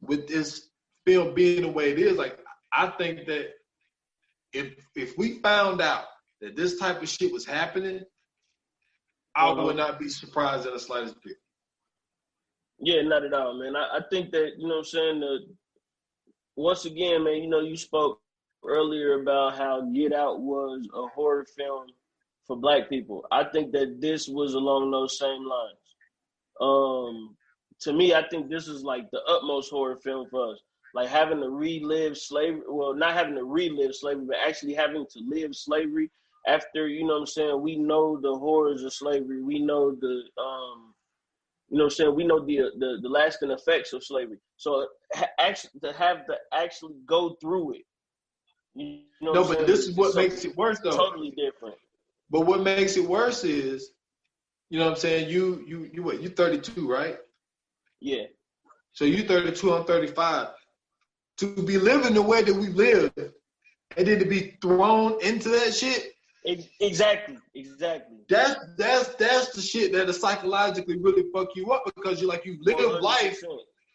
with this film being the way it is, like, I think that if we found out that this type of shit was happening, I would not be surprised in the slightest bit. Yeah, not at all, man. I think that, you know what I'm saying, once again, man, you know, you spoke earlier about how Get Out was a horror film for Black people. I think that this was along those same lines. To me, I think this is like the utmost horror film for us. Like, having to relive slavery, well, not having to relive slavery, but actually having to live slavery after, you know what I'm saying, we know the horrors of slavery. We know the, you know what I'm saying, we know the lasting effects of slavery. So actually to have to actually go through it, you know no, but this is what makes it worse, though. Totally different. But what makes it worse is, you know what I'm saying, you what, you 32, right? Yeah. So you 32, I'm 35. To be living the way that we live and then to be thrown into that shit. Exactly. That's the shit that'll psychologically really fuck you up because you live 100%. Life,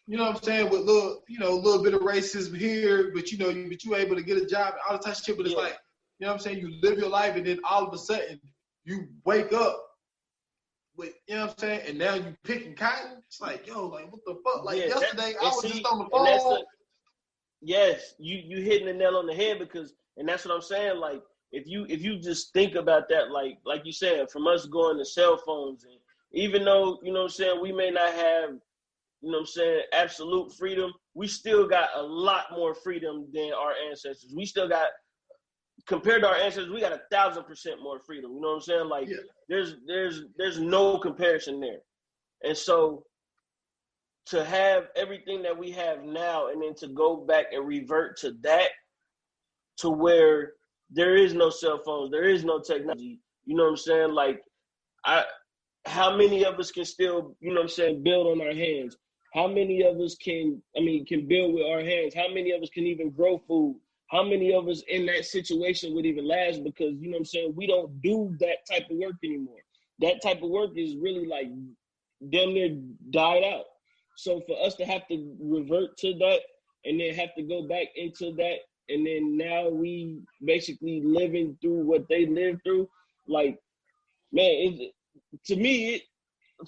you know what I'm saying, with little bit of racism here, but you able to get a job, all the type of shit, but it's like, you know what I'm saying, you live your life and then all of a sudden you wake up with, you know what I'm saying, and now you picking cotton. It's like, yo, like what the fuck? Like yesterday I was just on the phone. Yes, you hitting the nail on the head and that's what I'm saying, like, if you just think about that, like you said, from us going to cell phones, and even though, you know what I'm saying, we may not have, you know what I'm saying, absolute freedom, we still got a lot more freedom than our ancestors. We still got, compared to our ancestors, we got 1,000% more freedom. You know what I'm saying? Like, there's no comparison there. And so to have everything that we have now and then to go back and revert to that, to where there is no cell phones, there is no technology. You know what I'm saying? Like, how many of us can still, you know what I'm saying, build on our hands? How many of us can build with our hands? How many of us can even grow food? How many of us in that situation would even last? Because, you know what I'm saying, we don't do that type of work anymore. That type of work is really like damn near died out. So for us to have to revert to that and then have to go back into that, and then now we basically living through what they lived through, like, man, to me,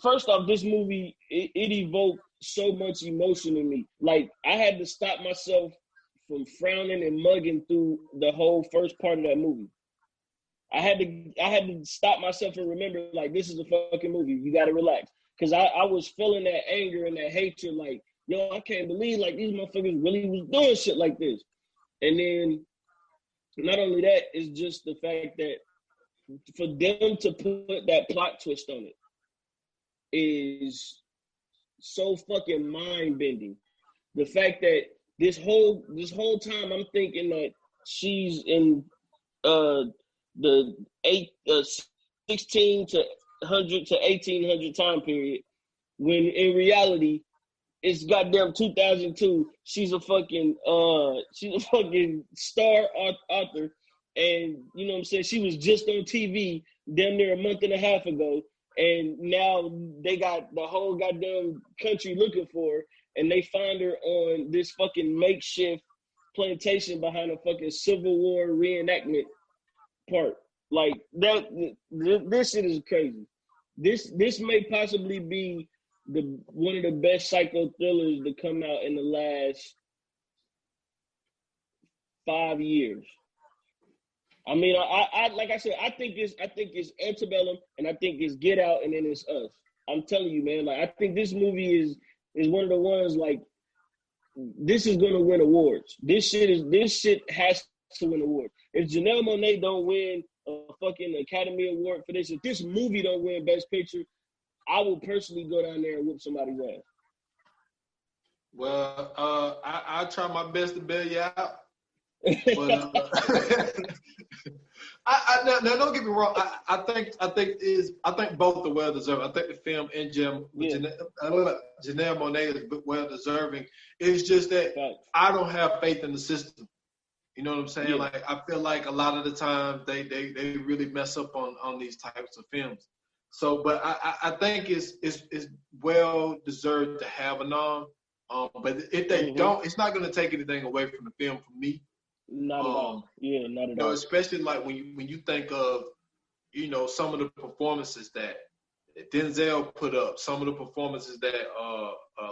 first off, this movie, it evoked so much emotion in me. Like, I had to stop myself from frowning and mugging through the whole first part of that movie. I had to stop myself and remember, like, this is a fucking movie. You got to relax. Because I was feeling that anger and that hatred, like, yo, I can't believe, like, these motherfuckers really was doing shit like this. And then, not only that, it's just the fact that for them to put that plot twist on it is so fucking mind-bending. The fact that this whole time I'm thinking that she's in the 16 to 100 to 1800 time period, when in reality it's goddamn 2002. She's a fucking star author, and you know what I'm saying, she was just on TV damn near a month and a half ago, and now they got the whole goddamn country looking for her, and they find her on this fucking makeshift plantation behind a fucking Civil War reenactment part. Like, that, this shit is crazy. This may possibly be one of the best psycho thrillers to come out in the last 5 years. I mean, I like I said, I think it's Antebellum, and I think it's Get Out, and then it's Us. I'm telling you, man. Like, I think this movie is one of the ones, like, this is gonna win awards. This shit has to win awards. If Janelle Monáe don't win a fucking Academy Award for this, if this movie don't win Best Picture, I will personally go down there and whoop somebody's ass. Well, I'll try my best to bail you out. But now don't get me wrong. I think both are well deserved. I think the film and Janelle Monáe is well deserving. It's just that I don't have faith in the system. You know what I'm saying? Yeah. Like, I feel like a lot of the time they really mess up on these types of films. So, but I think it's well deserved to have a nom. But if they don't, it's not going to take anything away from the film for me. Not at all. Yeah, not at all. Especially like when you think of, you know, some of the performances that Denzel put up, some of the performances that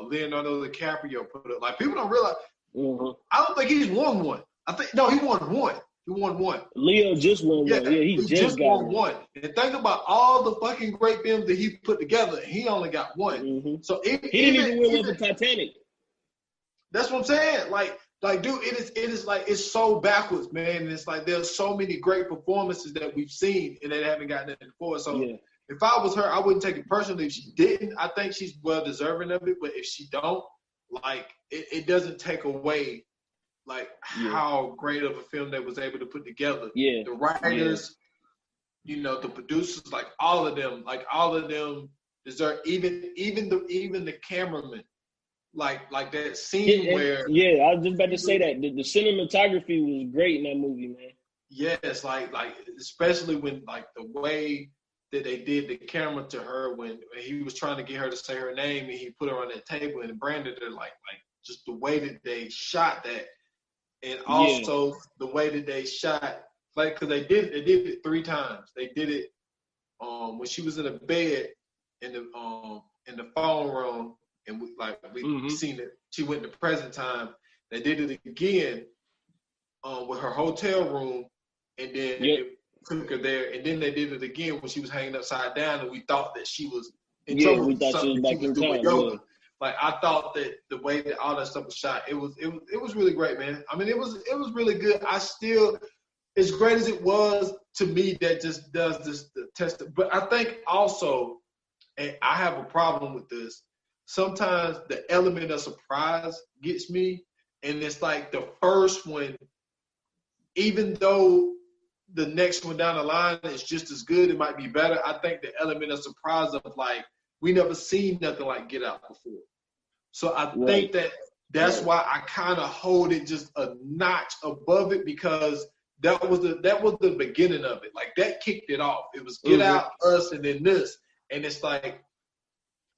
Leonardo DiCaprio put up. Like, people don't realize. I don't think he's won one. He won one. He won one. Leo just won one. Yeah, he just got won one. And think about all the fucking great films that he put together. He only got one. So he didn't even win with the Titanic. That's what I'm saying. Like, dude, it is like, it's so backwards, man. And it's like, there's so many great performances that we've seen and they haven't gotten it before. So if I was her, I wouldn't take it personally. If she didn't, I think she's well deserving of it. But if she don't, like, it doesn't take away, like, how great of a film they was able to put together. The writers, you know, the producers, like, all of them deserve, even the cameraman. like that scene where I was just about to say that the cinematography was great in that movie, man. Yes, like especially when like the way that they did the camera to her when he was trying to get her to say her name and he put her on that table and branded her like just the way that they shot that, and also the way that they shot like because they did it 3 times. They did it when she was in the bed in the phone room and we seen it. She went to present time. They did it again with her hotel room, and then it took her there, and then they did it again when she was hanging upside down, and we thought that she was in trouble with something. She was doing yoga. Like I thought that the way that all that stuff was shot, it was really great, man. I mean, it was really good. I still, as great as it was to me, that just does this the test. But I think also, and I have a problem with this. Sometimes the element of surprise gets me, and it's like the first one, even though the next one down the line is just as good, it might be better. I think the element of surprise of like, we never seen nothing like Get Out before. So I think that's why I kind of hold it just a notch above it, because that was the beginning of it. Like that kicked it off. It was Get Out, Us, and then this. And it's like,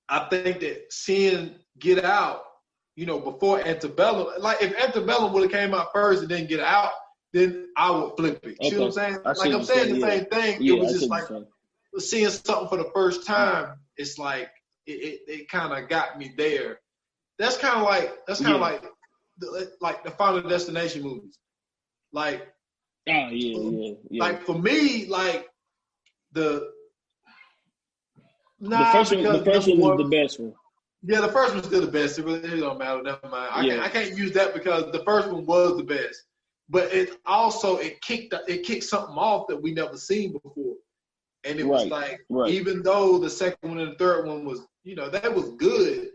I think that seeing Get Out, you know, before Antebellum, like if Antebellum would have came out first and then Get Out, then I would flip it. You know what I'm saying? Like I'm saying the same thing. It was just like seeing something for the first time. It's like it kind of got me there. That's kind of like the Final Destination movies. Like like for me, like the first one was the best one. Yeah, the first one's still the best. It really don't matter. Never mind. I can't use that because the first one was the best. But it also it kicked something off that we never seen before, and it was like even though the second one and the third one was, you know, that was good.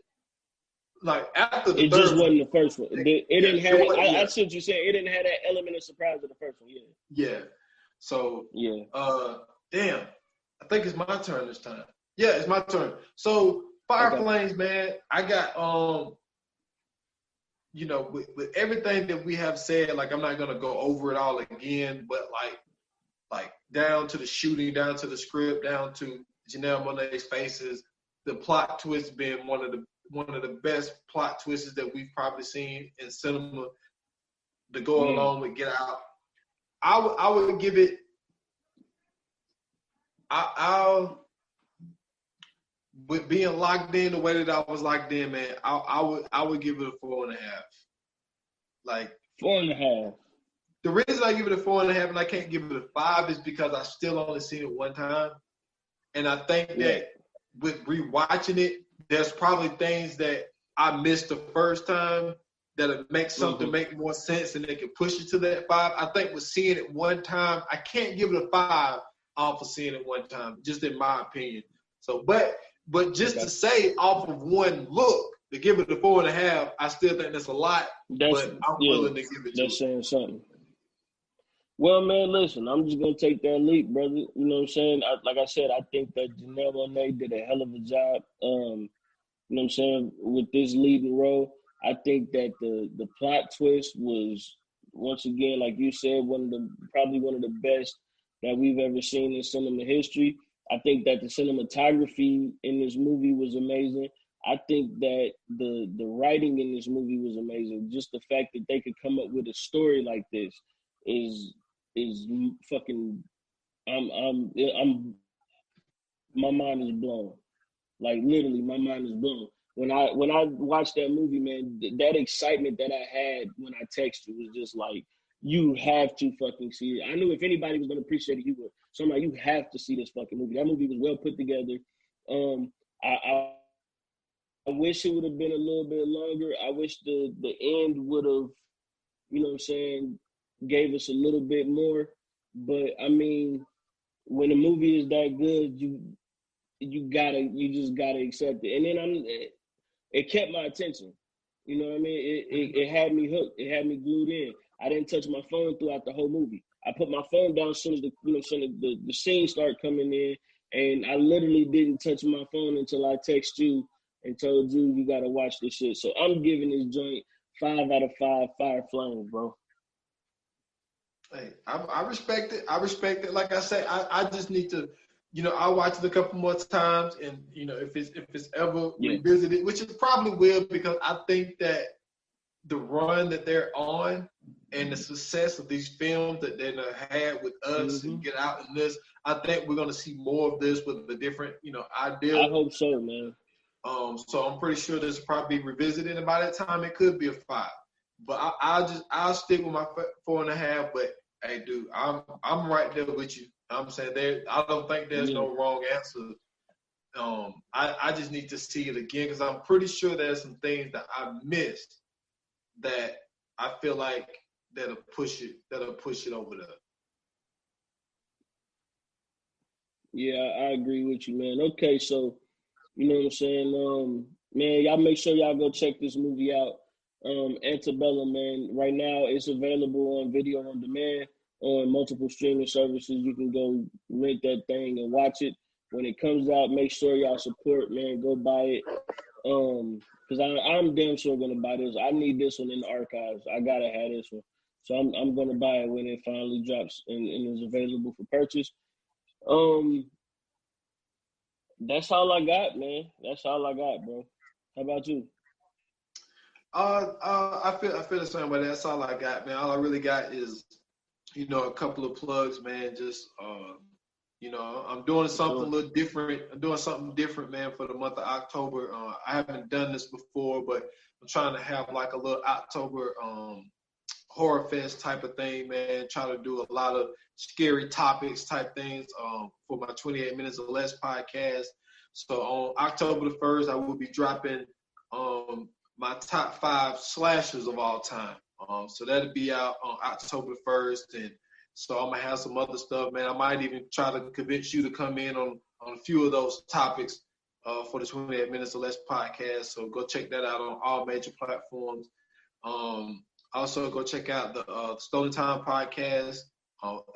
Like after the it third just one, wasn't the first one. It didn't have. I see what you're saying. It didn't have that element of surprise of the first one. Yeah. So damn. I think it's my turn this time. Yeah, it's my turn. So Fire Flames, man. I got you know, with everything that we have said, like I'm not gonna go over it all again, but like down to the shooting, down to the script, down to Janelle Monáe's faces, the plot twist being one of the best plot twists that we've probably seen in cinema to go along with Get Out. I would give it. I'll with being locked in the way that I was locked in, man, I would give it a 4.5. Like 4.5. The reason I give it a 4.5 and I can't give it a 5 is because I still only seen it one time, and I think that with rewatching it, there's probably things that I missed the first time that'll make something make more sense and they can push it to that 5. I think with seeing it one time, I can't give it a 5 off of seeing it one time, just in my opinion. So, but just to say off of one look, to give it a 4.5, I still think that's a lot. But I'm willing to give it to it. That's saying something. Well, man, listen, I'm just going to take that leap, brother. You know what I'm saying? Like I said, I think that Janelle Monáe did a hell of a job, you know what I'm saying, with this leading role. I think that the plot twist was, once again, like you said, probably one of the best that we've ever seen in cinema history. I think that the cinematography in this movie was amazing. I think that the writing in this movie was amazing. Just the fact that they could come up with a story like this is fucking. I'm. My mind is blown. Like literally, my mind is blown. When I watched that movie, man, that excitement that I had when I texted you was just like, you have to fucking see it. I knew if anybody was gonna appreciate it, you would. So I'm like, you have to see this fucking movie. That movie was well put together. I wish it would have been a little bit longer. I wish the end would have, you know what I'm saying, gave us a little bit more. But I mean, when a movie is that good, you just gotta accept it. And then it kept my attention. You know what I mean? It had me hooked. It had me glued in. I didn't touch my phone throughout the whole movie. I put my phone down as soon as the scene started coming in, and I literally didn't touch my phone until I text you and told you you gotta watch this shit. So I'm giving this joint 5 out of 5 fire flames, bro. Hey, I respect it. I respect it. Like I say, I just need to, I'll watch it a couple more times, and if it's ever revisited, which it probably will, because I think that the run that they're on and the success of these films that they had with us and Get Out and this, I think we're gonna see more of this with the different, ideas. I hope so, man. So I'm pretty sure this will probably be revisited, and by that time it could be a 5. But I'll stick with my 4.5. But hey, dude, I'm right there with you. I'm saying I don't think there's no wrong answer. I just need to see it again, because I'm pretty sure there's some things that I missed that I feel like that'll push it over there. Yeah, I agree with you, man. Okay, so you know what I'm saying? Man, y'all make sure y'all go check this movie out. Antebellum, man. Right now it's available on video on demand on multiple streaming services. You can go rent that thing and watch it. When it comes out, make sure y'all support, man. Go buy it. Because I'm damn sure gonna buy this. I need this one in the archives. I gotta have this one. So I'm gonna buy it when it finally drops and is available for purchase. That's all I got, man. That's all I got, bro. How about you? I feel the same way. That's all I got, man. All I really got is, a couple of plugs, man. Just I'm doing something a little different. I'm doing something different, man, for the month of October. I haven't done this before, but I'm trying to have like a little October horror fest type of thing, man. Try to do a lot of scary topics type things for my 28 Minutes or Less podcast. So on October the 1st, I will be dropping my top 5 slashers of all time. So that'll be out on October 1st. And so I'm going to have some other stuff, man. I might even try to convince you to come in on a few of those topics for the 28 Minutes or Less podcast. So go check that out on all major platforms. Also, go check out the Stolen Time podcast.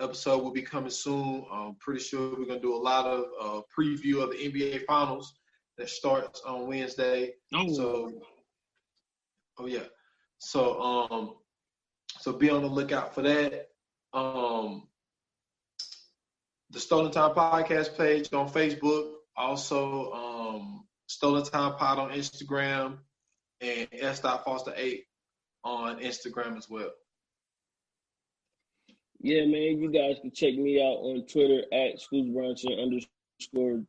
Episode will be coming soon. I'm pretty sure we're going to do a lot of preview of the NBA Finals that starts on Wednesday. So be on the lookout for that. The Stolen Time podcast page on Facebook. Also, Stolen Time Pod on Instagram, and S.Foster8 on Instagram as well. Yeah, man, you guys can check me out on Twitter at Scoots Bronson on Twitter,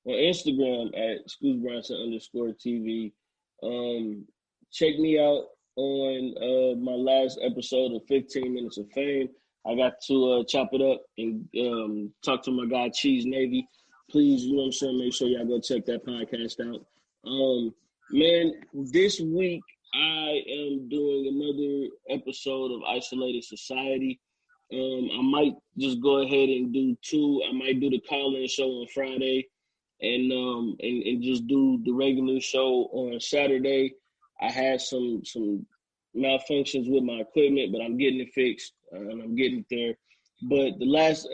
on Instagram at Scoots Bronson _TV. Check me out on my last episode of 15 Minutes of Fame. I got to chop it up and talk to my guy Cheese Navy. Please, you know what I'm saying, make sure y'all go check that podcast out. Man, this week I am doing another episode of Isolated Society. I might just go ahead and do 2. I might do the call-in show on Friday and just do the regular show on Saturday. I had some malfunctions with my equipment, but I'm getting it fixed and I'm getting it there. But the last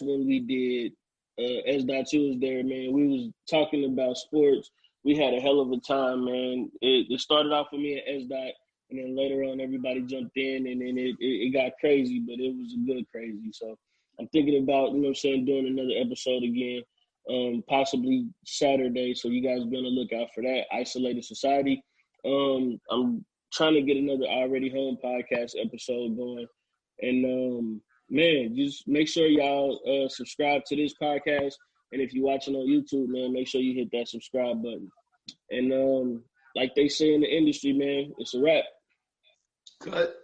one we did, S.2 was there, man. We was talking about sports. We had a hell of a time, man. It started off with me and S. And then later on, everybody jumped in, and then it got crazy, but it was a good crazy. So I'm thinking about, you know what I'm saying, doing another episode again, possibly Saturday. So you guys be on the lookout for that. Isolated Society. I'm trying to get another Already Home podcast episode going. And, man, just make sure y'all subscribe to this podcast. And if you're watching on YouTube, man, make sure you hit that subscribe button. And like they say in the industry, man, it's a wrap. Cut.